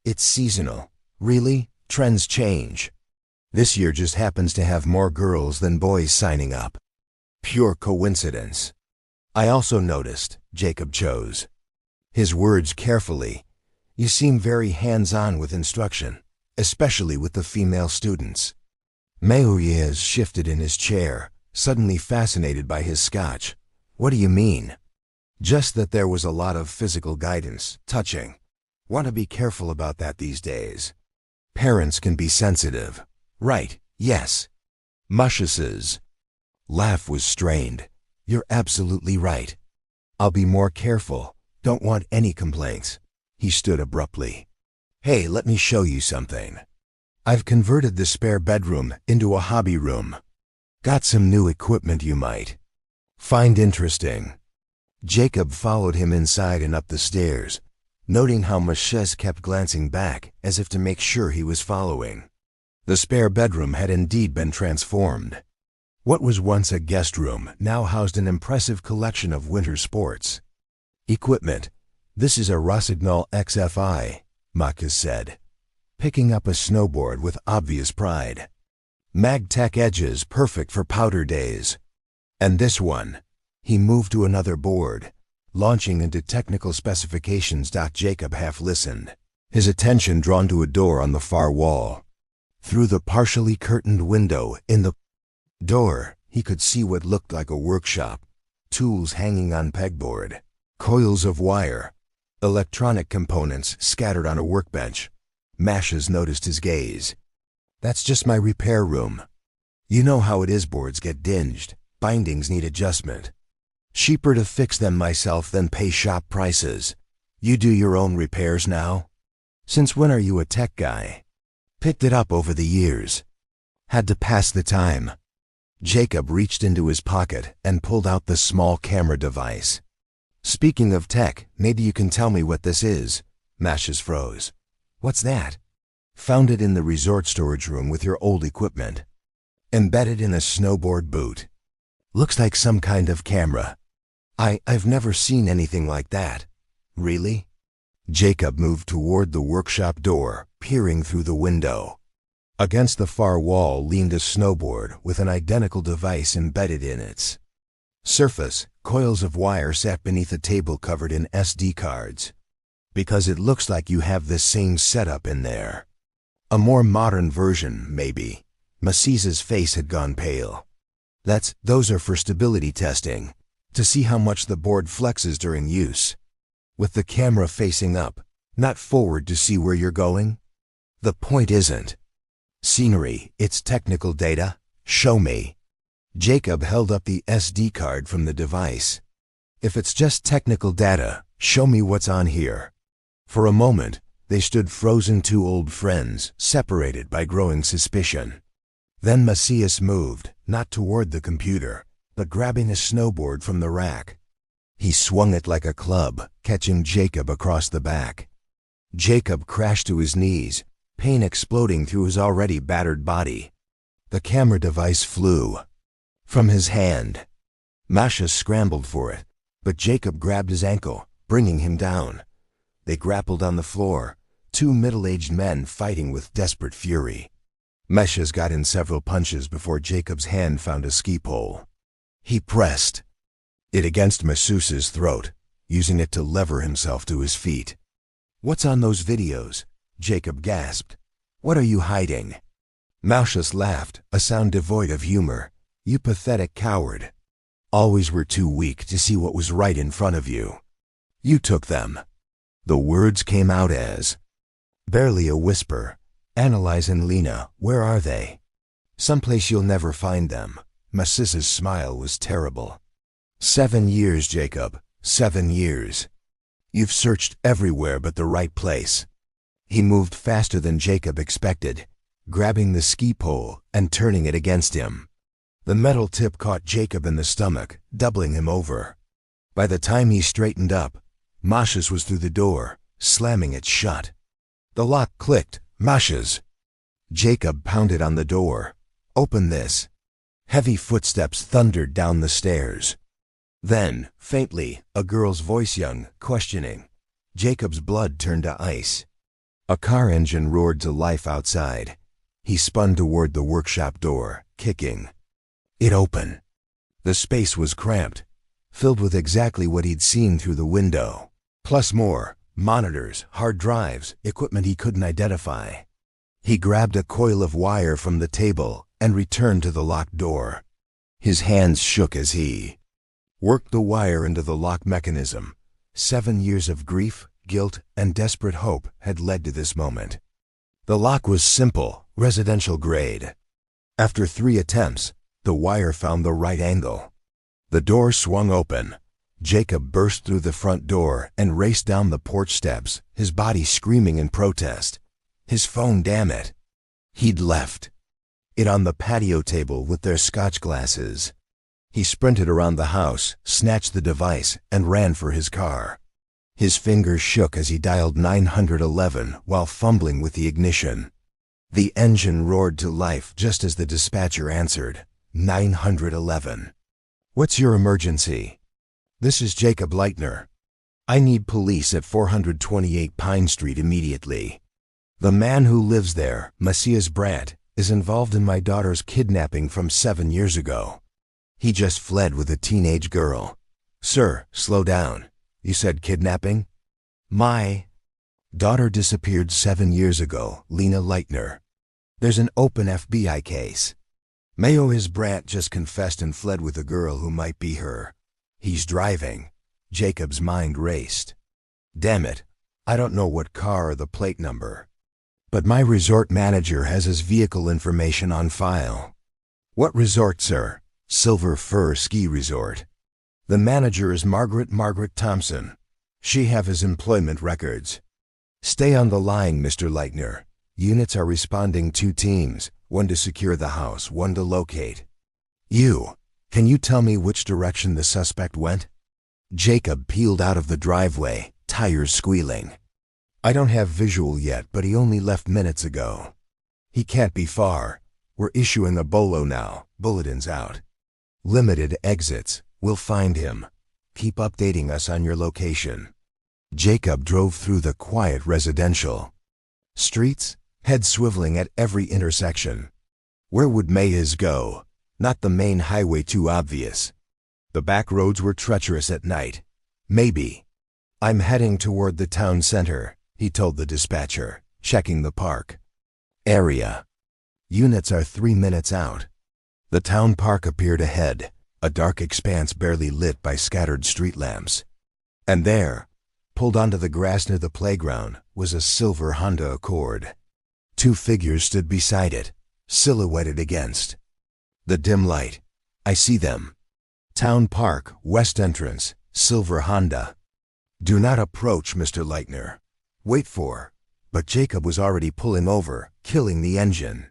it's seasonal. Really? Trends change. This year just happens to have more girls than boys signing up. Pure coincidence. I also noticed, Jacob chose his words carefully. You seem very hands-on with instruction, especially with the female students. Mayhus shifted in his chair, suddenly fascinated by his scotch. What do you mean? Just that there was a lot of physical guidance, touching. Want to be careful about that these days. Parents can be sensitive. Right, yes. Mayhus's laugh was strained. You're absolutely right. I'll be more careful. Don't want any complaints. He stood abruptly. Hey, let me show you something. I've converted the spare bedroom into a hobby room. Got some new equipment you might find interesting. Jacob followed him inside and up the stairs, noting how Mayhus kept glancing back as if to make sure he was following. The spare bedroom had indeed been transformed. What was once a guest room now housed an impressive collection of winter sports equipment. This is a Rossignol XFI, Mayhus said, picking up a snowboard with obvious pride. Mag-Tech edges perfect for powder days. And this one. He moved to another board, launching into technical specifications. Jacob half listened, his attention drawn to a door on the far wall. Through the partially curtained window in the door, he could see what looked like a workshop, tools hanging on pegboard, coils of wire, electronic components scattered on a workbench. Mayhus noticed his gaze. That's just my repair room. You know how it is, boards get dinged, bindings need adjustment. Cheaper to fix them myself than pay shop prices. You do your own repairs now? Since when are you a tech guy? Picked it up over the years. Had to pass the time. Jacob reached into his pocket and pulled out the small camera device. Speaking of tech, maybe you can tell me what this is. Mayhus froze. What's that? Found it in the resort storage room with your old equipment. Embedded in a snowboard boot. Looks like some kind of camera. I've never seen anything like that. Really? Jacob moved toward the workshop door, peering through the window. Against the far wall leaned a snowboard with an identical device embedded in its surface. Coils of wire sat beneath a table covered in SD cards. Because it looks like you have this same setup in there. A more modern version, maybe. Mayhus's face had gone pale. Those are for stability testing, to see how much the board flexes during use. With the camera facing up, not forward to see where you're going. The point isn't scenery, it's technical data. Show me. Jacob held up the SD card from the device. If it's just technical data, show me what's on here. For a moment, they stood frozen, two old friends, separated by growing suspicion. Then Mayhus moved, not toward the computer, but grabbing a snowboard from the rack. He swung it like a club, catching Jacob across the back. Jacob crashed to his knees, pain exploding through his already battered body. The camera device flew from his hand. Masha scrambled for it, but Jacob grabbed his ankle, bringing him down. They grappled on the floor, two middle-aged men fighting with desperate fury. Masha's got in several punches before Jacob's hand found a ski pole. He pressed it against Masseuse's throat, using it to lever himself to his feet. "What's on those videos?" Jacob gasped. "What are you hiding?" Malchus laughed, a sound devoid of humor. "You pathetic coward. Always were too weak to see what was right in front of you. You took them." The words came out as barely a whisper. "Analyze and Lena, where are they?" "Someplace you'll never find them." Masseuse's smile was terrible. 7 years, Jacob. 7 years. You've searched everywhere but the right place." He moved faster than Jacob expected, grabbing the ski pole and turning it against him. The metal tip caught Jacob in the stomach, doubling him over. By the time he straightened up, Masha's was through the door, slamming it shut. The lock clicked. "Masha's!" Jacob pounded on the door. "Open this." Heavy footsteps thundered down the stairs. Then, faintly, a girl's voice, young, questioning. Jacob's blood turned to ice. A car engine roared to life outside. He spun toward the workshop door, kicking it open. The space was cramped, filled with exactly what he'd seen through the window, plus more: monitors, hard drives, equipment he couldn't identify. He grabbed a coil of wire from the table and returned to the locked door. His hands shook as he worked the wire into the lock mechanism. 7 years of grief, guilt, and desperate hope had led to this moment. The lock was simple, residential grade. After 3 attempts, the wire found the right angle. The door swung open. Jacob burst through the front door and raced down the porch steps, his body screaming in protest. His phone, damn it. He'd left it on the patio table with their scotch glasses. He sprinted around the house, snatched the device, and ran for his car. His fingers shook as he dialed 911 while fumbling with the ignition. The engine roared to life just as the dispatcher answered. 911. "What's your emergency?" "This is Jacob Leitner. I need police at 428 Pine Street immediately. The man who lives there, Matthias Brandt, is involved in my daughter's kidnapping from 7 years ago. He just fled with a teenage girl." "Sir, slow down. You said kidnapping?" "My daughter disappeared 7 years ago, Lena Leitner. There's an open FBI case. Matthias Brandt just confessed and fled with a girl who might be her. He's driving." Jacob's mind raced. "Damn it, I don't know what car or the plate number. But my resort manager has his vehicle information on file." "What resort, sir?" "Silver Fir Ski Resort. The manager is Margaret Thompson. She have his employment records." "Stay on the line, Mr. Leitner. Units are responding, 2 teams, 1 to secure the house, 1 to locate." Can you tell me which direction the suspect went?" Jacob peeled out of the driveway, tires squealing. "I don't have visual yet, but he only left minutes ago. He can't be far. We're issuing a bolo now, bulletins out. Limited exits. We'll find him. Keep updating us on your location." Jacob drove through the quiet residential streets, head swiveling at every intersection. Where would Mays go? Not the main highway, too obvious. The back roads were treacherous at night. Maybe. "I'm heading toward the town center," he told the dispatcher, checking the park area. "Units are 3 minutes out." The town park appeared ahead, a dark expanse barely lit by scattered street lamps. And there, pulled onto the grass near the playground, was a silver Honda Accord. 2 figures stood beside it, silhouetted against the dim light. "I see them. Town Park, west entrance, silver Honda. Do not approach, Mr. Leitner. Wait for..." But Jacob was already pulling over, killing the engine.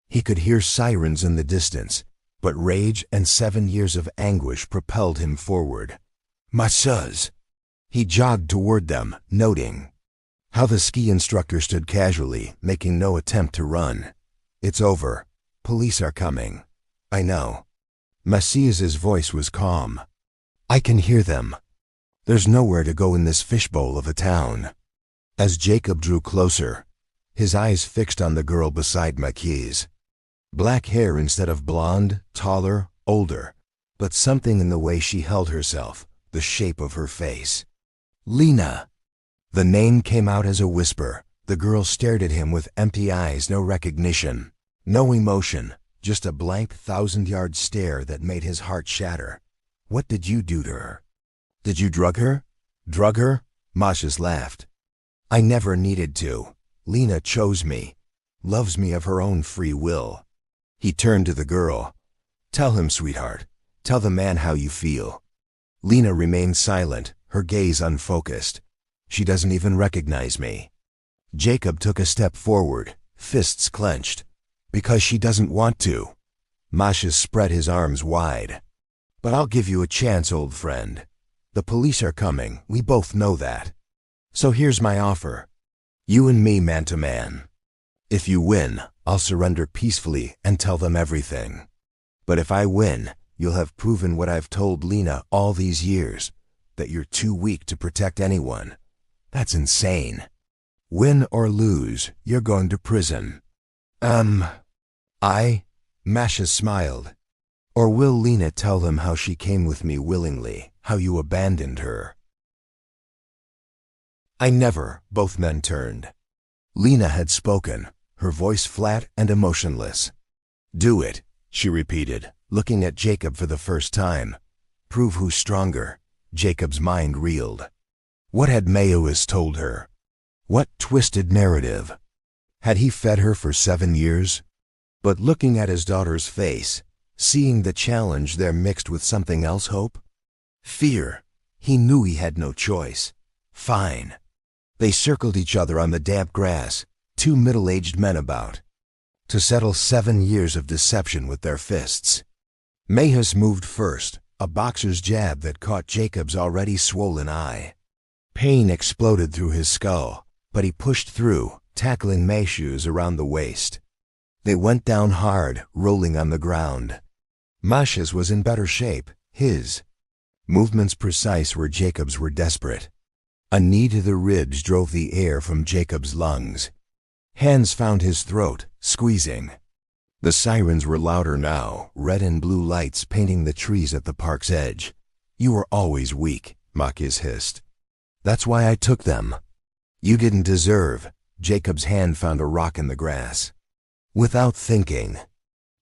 He could hear sirens in the distance, but rage and 7 years of anguish propelled him forward. "Masseuses!" He jogged toward them, noting How the ski instructor stood casually, making no attempt to run. "It's over. Police are coming." "I know." Macias's voice was calm. "I can hear them. There's nowhere to go in this fishbowl of a town." As Jacob drew closer, his eyes fixed on the girl beside Macias. Black hair instead of blonde, taller, older, but something in the way she held herself, the shape of her face. "Lena!" The name came out as a whisper. The girl stared at him with empty eyes, no recognition, no emotion, just a blank 1,000-yard stare that made his heart shatter. "What did you do to her?" "Did you drug her?" "Drug her?" Macias laughed. "I never needed to. Lena chose me, loves me of her own free will." He turned to the girl. "Tell him, sweetheart. Tell the man how you feel." Lena remained silent, her gaze unfocused. "She doesn't even recognize me." Jacob took a step forward, fists clenched. "Because she doesn't want to." Macias spread his arms wide. "But I'll give you a chance, old friend. The police are coming, we both know that. So here's my offer. You and me man to man. If you win, I'll surrender peacefully and tell them everything. But if I win, you'll have proven what I've told Lena all these years, that you're too weak to protect anyone. That's insane. Win or lose, you're going to prison." Macias smiled. "Or will Lena tell them how she came with me willingly, how you abandoned her?" "I never," both men turned. Lena had spoken, her voice flat and emotionless. "Do it," she repeated, looking at Jacob for the first time. "Prove who's stronger." Jacob's mind reeled. What had Macias told her? What twisted narrative? Had he fed her for 7 years? But looking at his daughter's face, seeing the challenge there mixed with something else, hope? Fear. He knew he had no choice. Fine. They circled each other on the damp grass, 2 middle-aged men about, to settle 7 years of deception with their fists. Macias moved first, a boxer's jab that caught Jacob's already swollen eye. Pain exploded through his skull, but he pushed through, tackling Macias around the waist. They went down hard, rolling on the ground. Macias was in better shape, his movements precise where Jacob's were desperate. A knee to the ribs drove the air from Jacob's lungs. Hands found his throat, squeezing. The sirens were louder now, red and blue lights painting the trees at the park's edge. "You were always weak," Macias hissed. "That's why I took them." "You didn't deserve." Jacob's hand found a rock in the grass. Without thinking,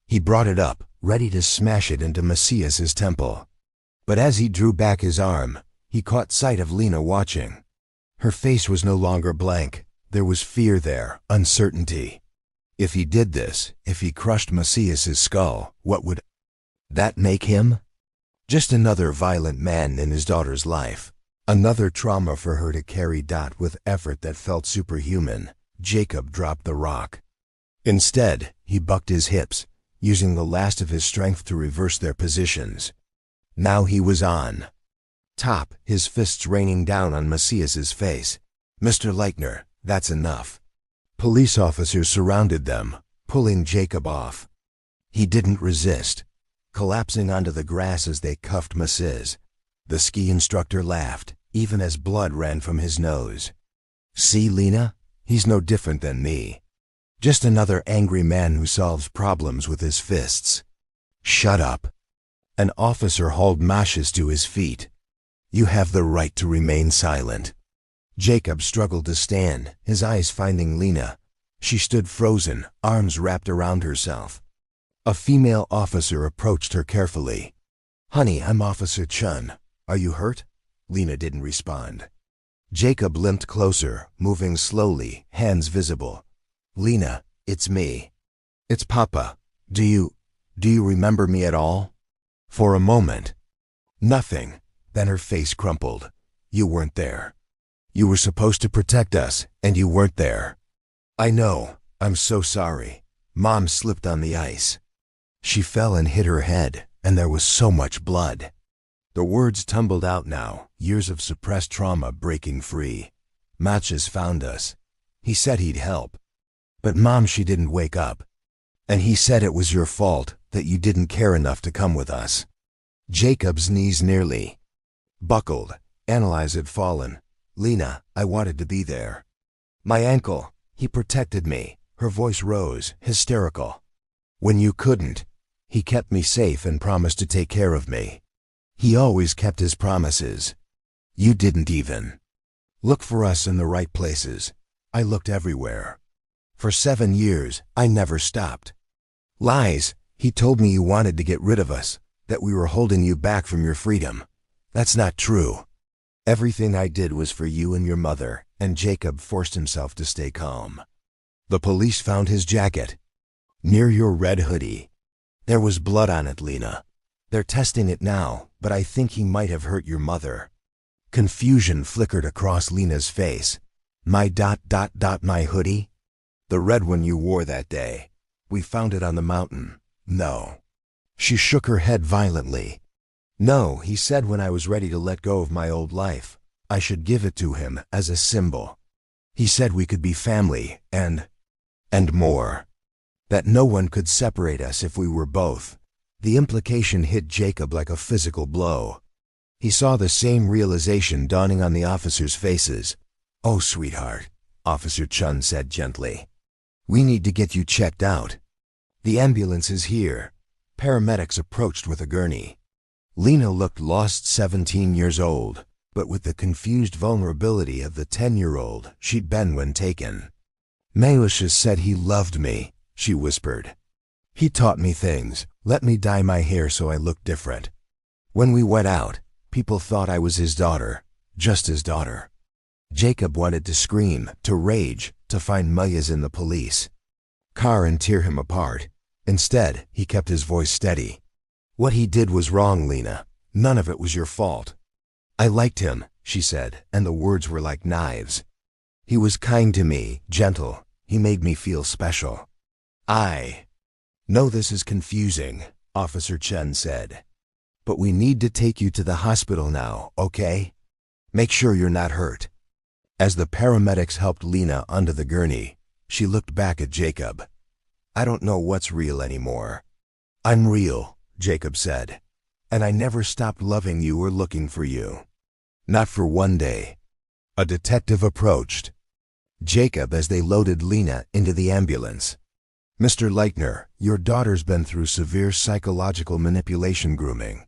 he brought it up, ready to smash it into Macias's temple. But as he drew back his arm, he caught sight of Lena watching. Her face was no longer blank. There was fear there, uncertainty. If he did this, if he crushed Macias's skull, what would that make him? Just another violent man in his daughter's life. Another trauma for her to carry. With effort that felt superhuman, Jacob dropped the rock. Instead, he bucked his hips, using the last of his strength to reverse their positions. Now he was on top, his fists raining down on Macias's face. "Mr. Leitner, that's enough." Police officers surrounded them, pulling Jacob off. He didn't resist, collapsing onto the grass as they cuffed Macias. The ski instructor laughed, even as blood ran from his nose. "See, Lena? He's no different than me. Just another angry man who solves problems with his fists." "Shut up." An officer hauled Macias to his feet. "You have the right to remain silent." Jacob struggled to stand, his eyes finding Lena. She stood frozen, arms wrapped around herself. A female officer approached her carefully. "Honey, I'm Officer Chun. Are you hurt?" Lena didn't respond. Jacob limped closer, moving slowly, hands visible. "Lena, it's me. It's Papa. Do you remember me at all?" For a moment, nothing. Then her face crumpled. "You weren't there. You were supposed to protect us, and you weren't there." "I know. I'm so sorry." Mom slipped on the ice. She fell and hit her head, and there was so much blood. The words tumbled out now, years of suppressed trauma breaking free. Matches found us. He said he'd help. But Mom, she didn't wake up. And he said it was your fault, that you didn't care enough to come with us. Jacob's knees nearly buckled. Annalise had fallen. Lena, I wanted to be there. My ankle. He protected me. Her voice rose, hysterical. When you couldn't, he kept me safe and promised to take care of me. He always kept his promises. You didn't even look for us in the right places. I looked everywhere. For 7 years, I never stopped. Lies. He told me you wanted to get rid of us, that we were holding you back from your freedom. That's not true. Everything I did was for you and your mother, and Jacob forced himself to stay calm. The police found his jacket. Near your red hoodie. There was blood on it, Lena. They're testing it now, but I think he might have hurt your mother. Confusion flickered across Lena's face. My ... my hoodie? The red one you wore that day. We found it on the mountain. No. She shook her head violently. No, he said when I was ready to let go of my old life, I should give it to him as a symbol. He said we could be family and more. That no one could separate us if we were both. The implication hit Jacob like a physical blow. He saw the same realization dawning on the officers' faces. Oh, sweetheart, Officer Chun said gently. We need to get you checked out. The ambulance is here. Paramedics approached with a gurney. Lena looked lost, 17 years old, but with the confused vulnerability of the 10-year-old she'd been when taken. Malicious said he loved me, she whispered. He taught me things, let me dye my hair so I looked different. When we went out, people thought I was his daughter, just his daughter. Jacob wanted to scream, to rage, to find millions in the police. Car and tear him apart. Instead, he kept his voice steady. What he did was wrong, Lena. None of it was your fault. I liked him, she said, and the words were like knives. He was kind to me, gentle. He made me feel special. I know this is confusing, Officer Chen said. But we need to take you to the hospital now, okay? Make sure you're not hurt. As the paramedics helped Lena onto the gurney, she looked back at Jacob. I don't know what's real anymore. I'm real, Jacob said. And I never stopped loving you or looking for you. Not for one day. A detective approached Jacob as they loaded Lena into the ambulance. Mr. Leitner, your daughter's been through severe psychological manipulation grooming.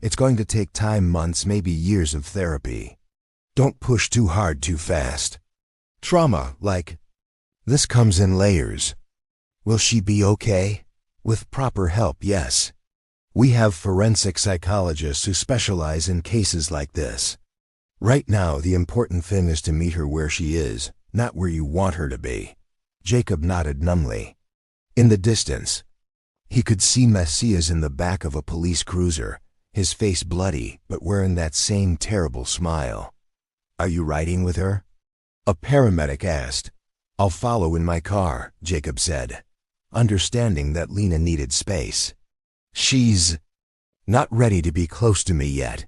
It's going to take time, months, maybe years of therapy. Don't push too hard too fast. Trauma, like this, comes in layers. Will she be okay? With proper help, yes. We have forensic psychologists who specialize in cases like this. Right now, the important thing is to meet her where she is, not where you want her to be. Jacob nodded numbly. In the distance, he could see Messias in the back of a police cruiser, his face bloody, but wearing that same terrible smile. Are you riding with her? A paramedic asked. I'll follow in my car, Jacob said, understanding that Lena needed space. She's not ready to be close to me yet.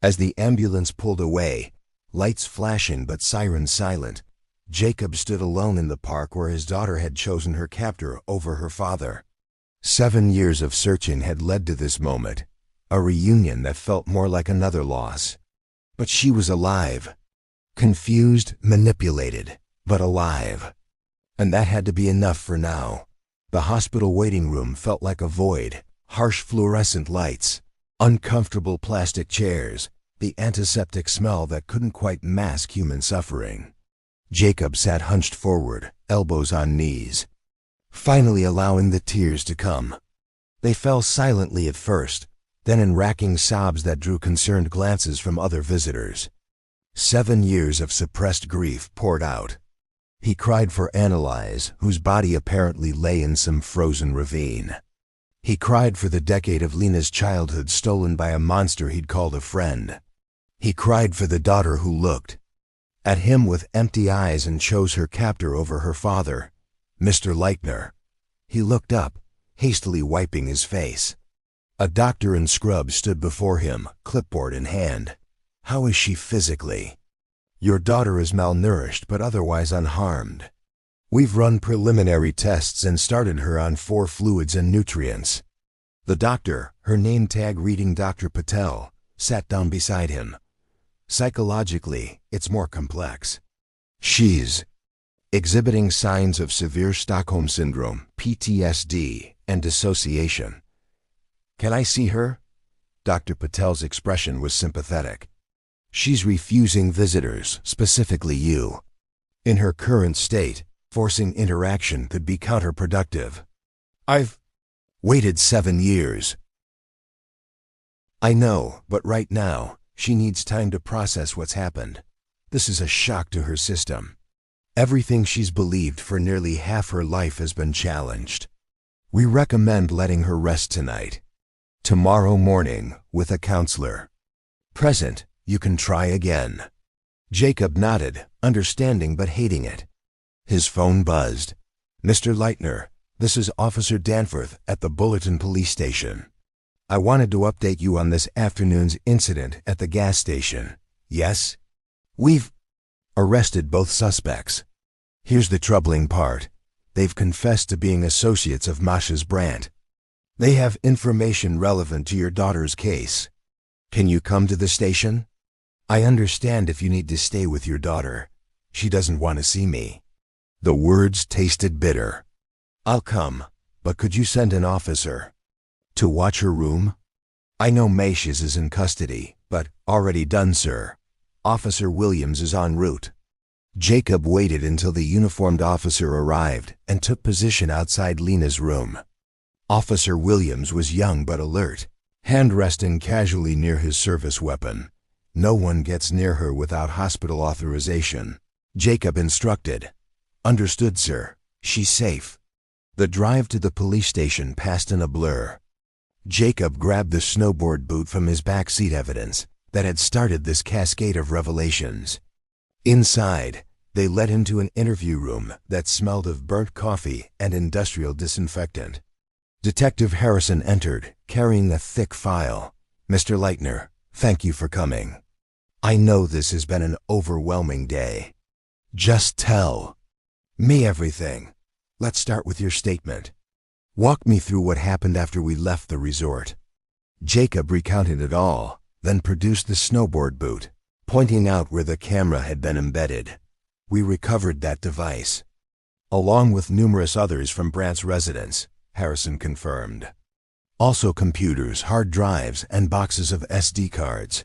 As the ambulance pulled away, lights flashing but sirens silent, Jacob stood alone in the park where his daughter had chosen her captor over her father. 7 years of searching had led to this moment, a reunion that felt more like another loss. But she was alive. Confused, manipulated, but alive. And that had to be enough for now. The hospital waiting room felt like a void. Harsh fluorescent lights, uncomfortable plastic chairs, the antiseptic smell that couldn't quite mask human suffering. Jacob sat hunched forward, elbows on knees, finally allowing the tears to come. They fell silently at first, then in racking sobs that drew concerned glances from other visitors. 7 years of suppressed grief poured out. He cried for Annalise, whose body apparently lay in some frozen ravine. He cried for the decade of Lena's childhood stolen by a monster he'd called a friend. He cried for the daughter who looked at him with empty eyes and chose her captor over her father, Mr. Leitner. He looked up, hastily wiping his face. A doctor in scrubs stood before him, clipboard in hand. How is she physically? Your daughter is malnourished but otherwise unharmed. We've run preliminary tests and started her on 4 fluids and nutrients. The doctor, her name tag reading Dr. Patel, sat down beside him. Psychologically, it's more complex. She's exhibiting signs of severe Stockholm Syndrome, PTSD, and dissociation. Can I see her? Dr. Patel's expression was sympathetic. She's refusing visitors, specifically you. In her current state, forcing interaction could be counterproductive. I've waited 7 years. I know, but right now, she needs time to process what's happened. This is a shock to her system. Everything she's believed for nearly half her life has been challenged. We recommend letting her rest tonight. Tomorrow morning, with a counselor present, you can try again. Jacob nodded, understanding but hating it. His phone buzzed. Mr. Leitner, this is Officer Danforth at the Bulletin Police Station. I wanted to update you on this afternoon's incident at the gas station. Yes? We've arrested both suspects. Here's the troubling part. They've confessed to being associates of Masha's Brandt. They have information relevant to your daughter's case. Can you come to the station? I understand if you need to stay with your daughter. She doesn't want to see me. The words tasted bitter. I'll come, but could you send an officer to watch her room? I know Masha's is in custody, but already done, sir. Officer Williams is en route. Jacob waited until the uniformed officer arrived and took position outside Lena's room. Officer Williams was young but alert, hand resting casually near his service weapon. No one gets near her without hospital authorization. Jacob instructed. Understood, sir. She's safe. The drive to the police station passed in a blur. Jacob grabbed the snowboard boot from his backseat evidence that had started this cascade of revelations. Inside, they led him to an interview room that smelled of burnt coffee and industrial disinfectant. Detective Harrison entered, carrying a thick file. Mr. Leitner, thank you for coming. I know this has been an overwhelming day. Just tell me everything. Let's start with your statement. Walk me through what happened after we left the resort. Jacob recounted it all, then produced the snowboard boot, pointing out where the camera had been embedded. We recovered that device, along with numerous others from Brandt's residence, Harrison confirmed. Also computers, hard drives, and boxes of SD cards.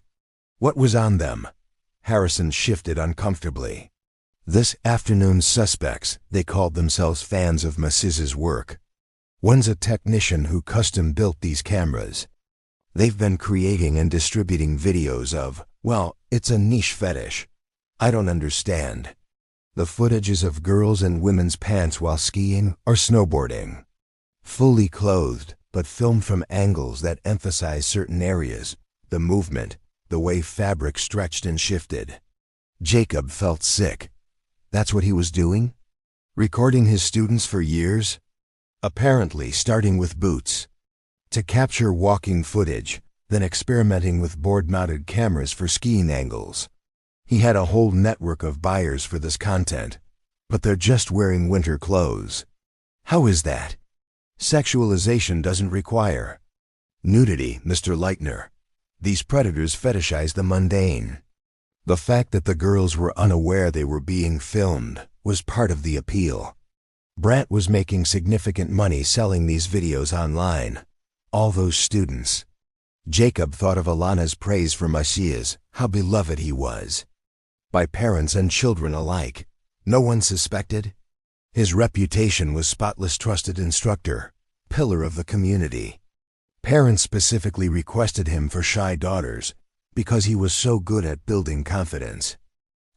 What was on them? Harrison shifted uncomfortably. This afternoon's suspects, they called themselves fans of Masiz's work. One's a technician who custom-built these cameras. They've been creating and distributing videos of, well, it's a niche fetish. I don't understand. The footage is of girls in women's pants while skiing or snowboarding. Fully clothed, but filmed from angles that emphasize certain areas, the movement, the way fabric stretched and shifted. Jacob felt sick. That's what he was doing? Recording his students for years? Apparently starting with boots. To capture walking footage, then experimenting with board-mounted cameras for skiing angles. He had a whole network of buyers for this content, but they're just wearing winter clothes. How is that? Sexualization doesn't require nudity, Mr. Leitner. These predators fetishize the mundane. The fact that the girls were unaware they were being filmed was part of the appeal. Brandt was making significant money selling these videos online. All those students. Jacob thought of Alana's praise for Macias, how beloved he was. By parents and children alike. No one suspected. His reputation was spotless trusted instructor, pillar of the community. Parents specifically requested him for shy daughters because he was so good at building confidence.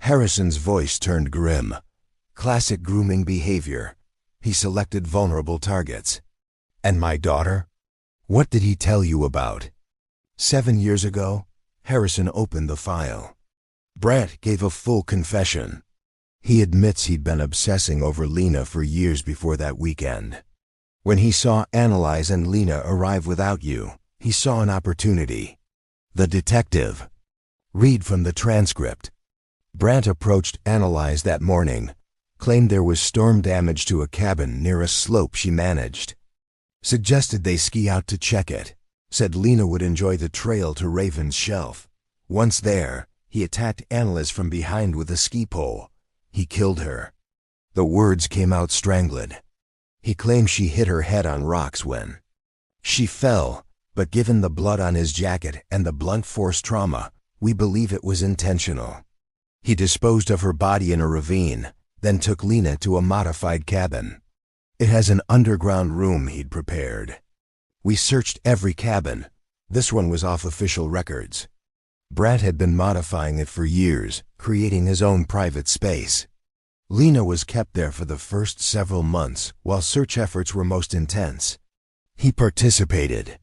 Harrison's voice turned grim. Classic grooming behavior. He selected vulnerable targets. And my daughter? What did he tell you about? 7 years ago, Harrison opened the file. Brandt gave a full confession. He admits he'd been obsessing over Lena for years before that weekend. When he saw Annalise and Lena arrive without you, he saw an opportunity. The detective. Read from the transcript. Brandt approached Analyze that morning, claimed there was storm damage to a cabin near a slope she managed. Suggested they ski out to check it. Said Lena would enjoy the trail to Raven's Shelf. Once there, he attacked Analyze from behind with a ski pole. He killed her. The words came out strangled. He claimed she hit her head on rocks when she fell, but given the blood on his jacket and the blunt force trauma, we believe it was intentional. He disposed of her body in a ravine, then took Lena to a modified cabin. It has an underground room he'd prepared. We searched every cabin. This one was off official records. Brandt had been modifying it for years, creating his own private space. Lena was kept there for the first several months while search efforts were most intense. He participated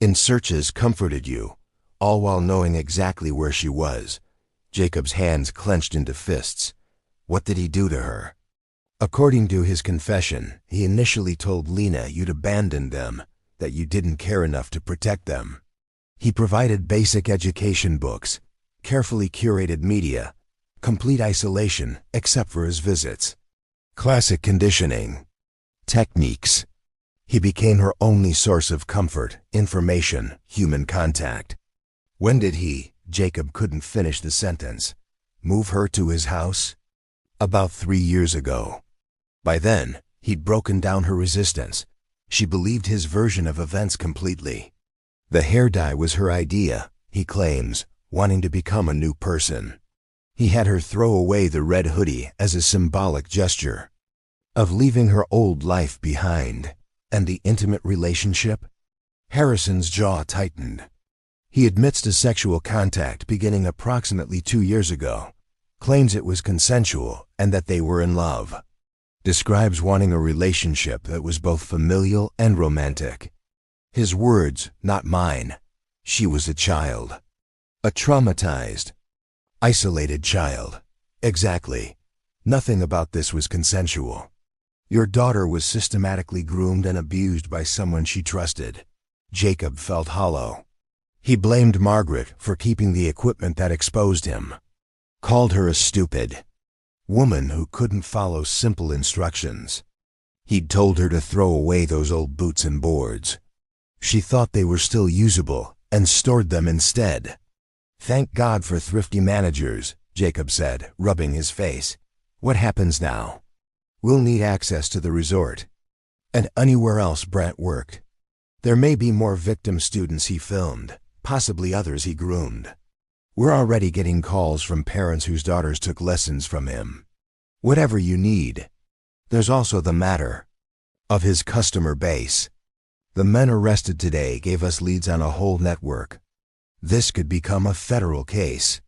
in searches, comforted you, all while knowing exactly where she was. Jacob's hands clenched into fists. What did he do to her? According to his confession, he initially told Lena you'd abandoned them, that you didn't care enough to protect them. He provided basic education books, carefully curated media, complete isolation except for his visits. Classic conditioning techniques. He became her only source of comfort, information, human contact. When did he, Jacob couldn't finish the sentence, move her to his house? About 3 years ago. By then, he'd broken down her resistance. She believed his version of events completely. The hair dye was her idea, he claims, wanting to become a new person. He had her throw away the red hoodie as a symbolic gesture of leaving her old life behind. And the intimate relationship? Harrison's jaw tightened. He admits to sexual contact beginning approximately 2 years ago, claims it was consensual and that they were in love. Describes wanting a relationship that was both familial and romantic. His words, not mine. She was a child. A traumatized, isolated child. Exactly. Nothing about this was consensual. Your daughter was systematically groomed and abused by someone she trusted. Jacob felt hollow. He blamed Margaret for keeping the equipment that exposed him. Called her a stupid woman who couldn't follow simple instructions. He'd told her to throw away those old boots and boards. She thought they were still usable and stored them instead. Thank God for thrifty managers, Jacob said, rubbing his face. What happens now? We'll need access to the resort and anywhere else Brandt worked. There may be more victim students he filmed, possibly others he groomed. We're already getting calls from parents whose daughters took lessons from him. Whatever you need. There's also the matter of his customer base. The men arrested today gave us leads on a whole network. This could become a federal case.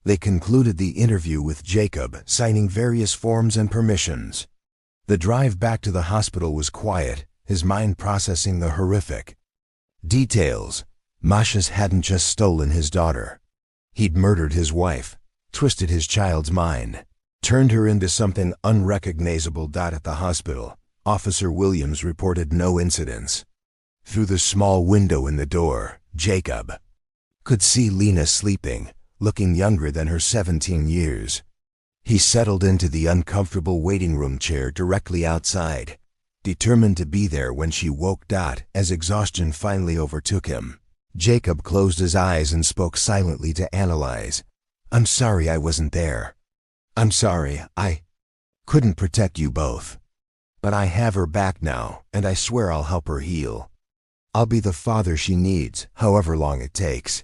They concluded the interview with Jacob, signing various forms and permissions. The drive back to the hospital was quiet, his mind processing the horrific details. Masha's hadn't just stolen his daughter. He'd murdered his wife, twisted his child's mind, turned her into something unrecognizable. At the hospital, Officer Williams reported no incidents. Through the small window in the door, Jacob could see Lena sleeping, looking younger than her 17 years. He settled into the uncomfortable waiting room chair directly outside, determined to be there when she woke. As exhaustion finally overtook him, Jacob closed his eyes and spoke silently to Analyze. I'm sorry I wasn't there. I'm sorry I couldn't protect you both. But I have her back now, and I swear I'll help her heal. I'll be the father she needs, however long it takes.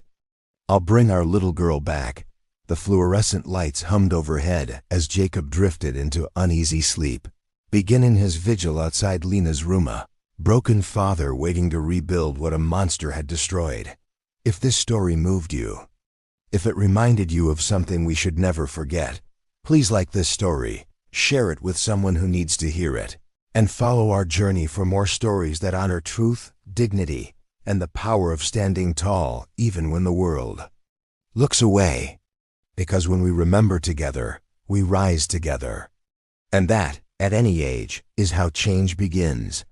I'll bring our little girl back. The fluorescent lights hummed overhead as Jacob drifted into uneasy sleep, beginning his vigil outside Lena's room, a broken father waiting to rebuild what a monster had destroyed. If this story moved you, if it reminded you of something we should never forget, please like this story, share it with someone who needs to hear it, and follow our journey for more stories that honor truth, dignity, and the power of standing tall even when the world looks away. Because when we remember together, we rise together. And that, at any age, is how change begins.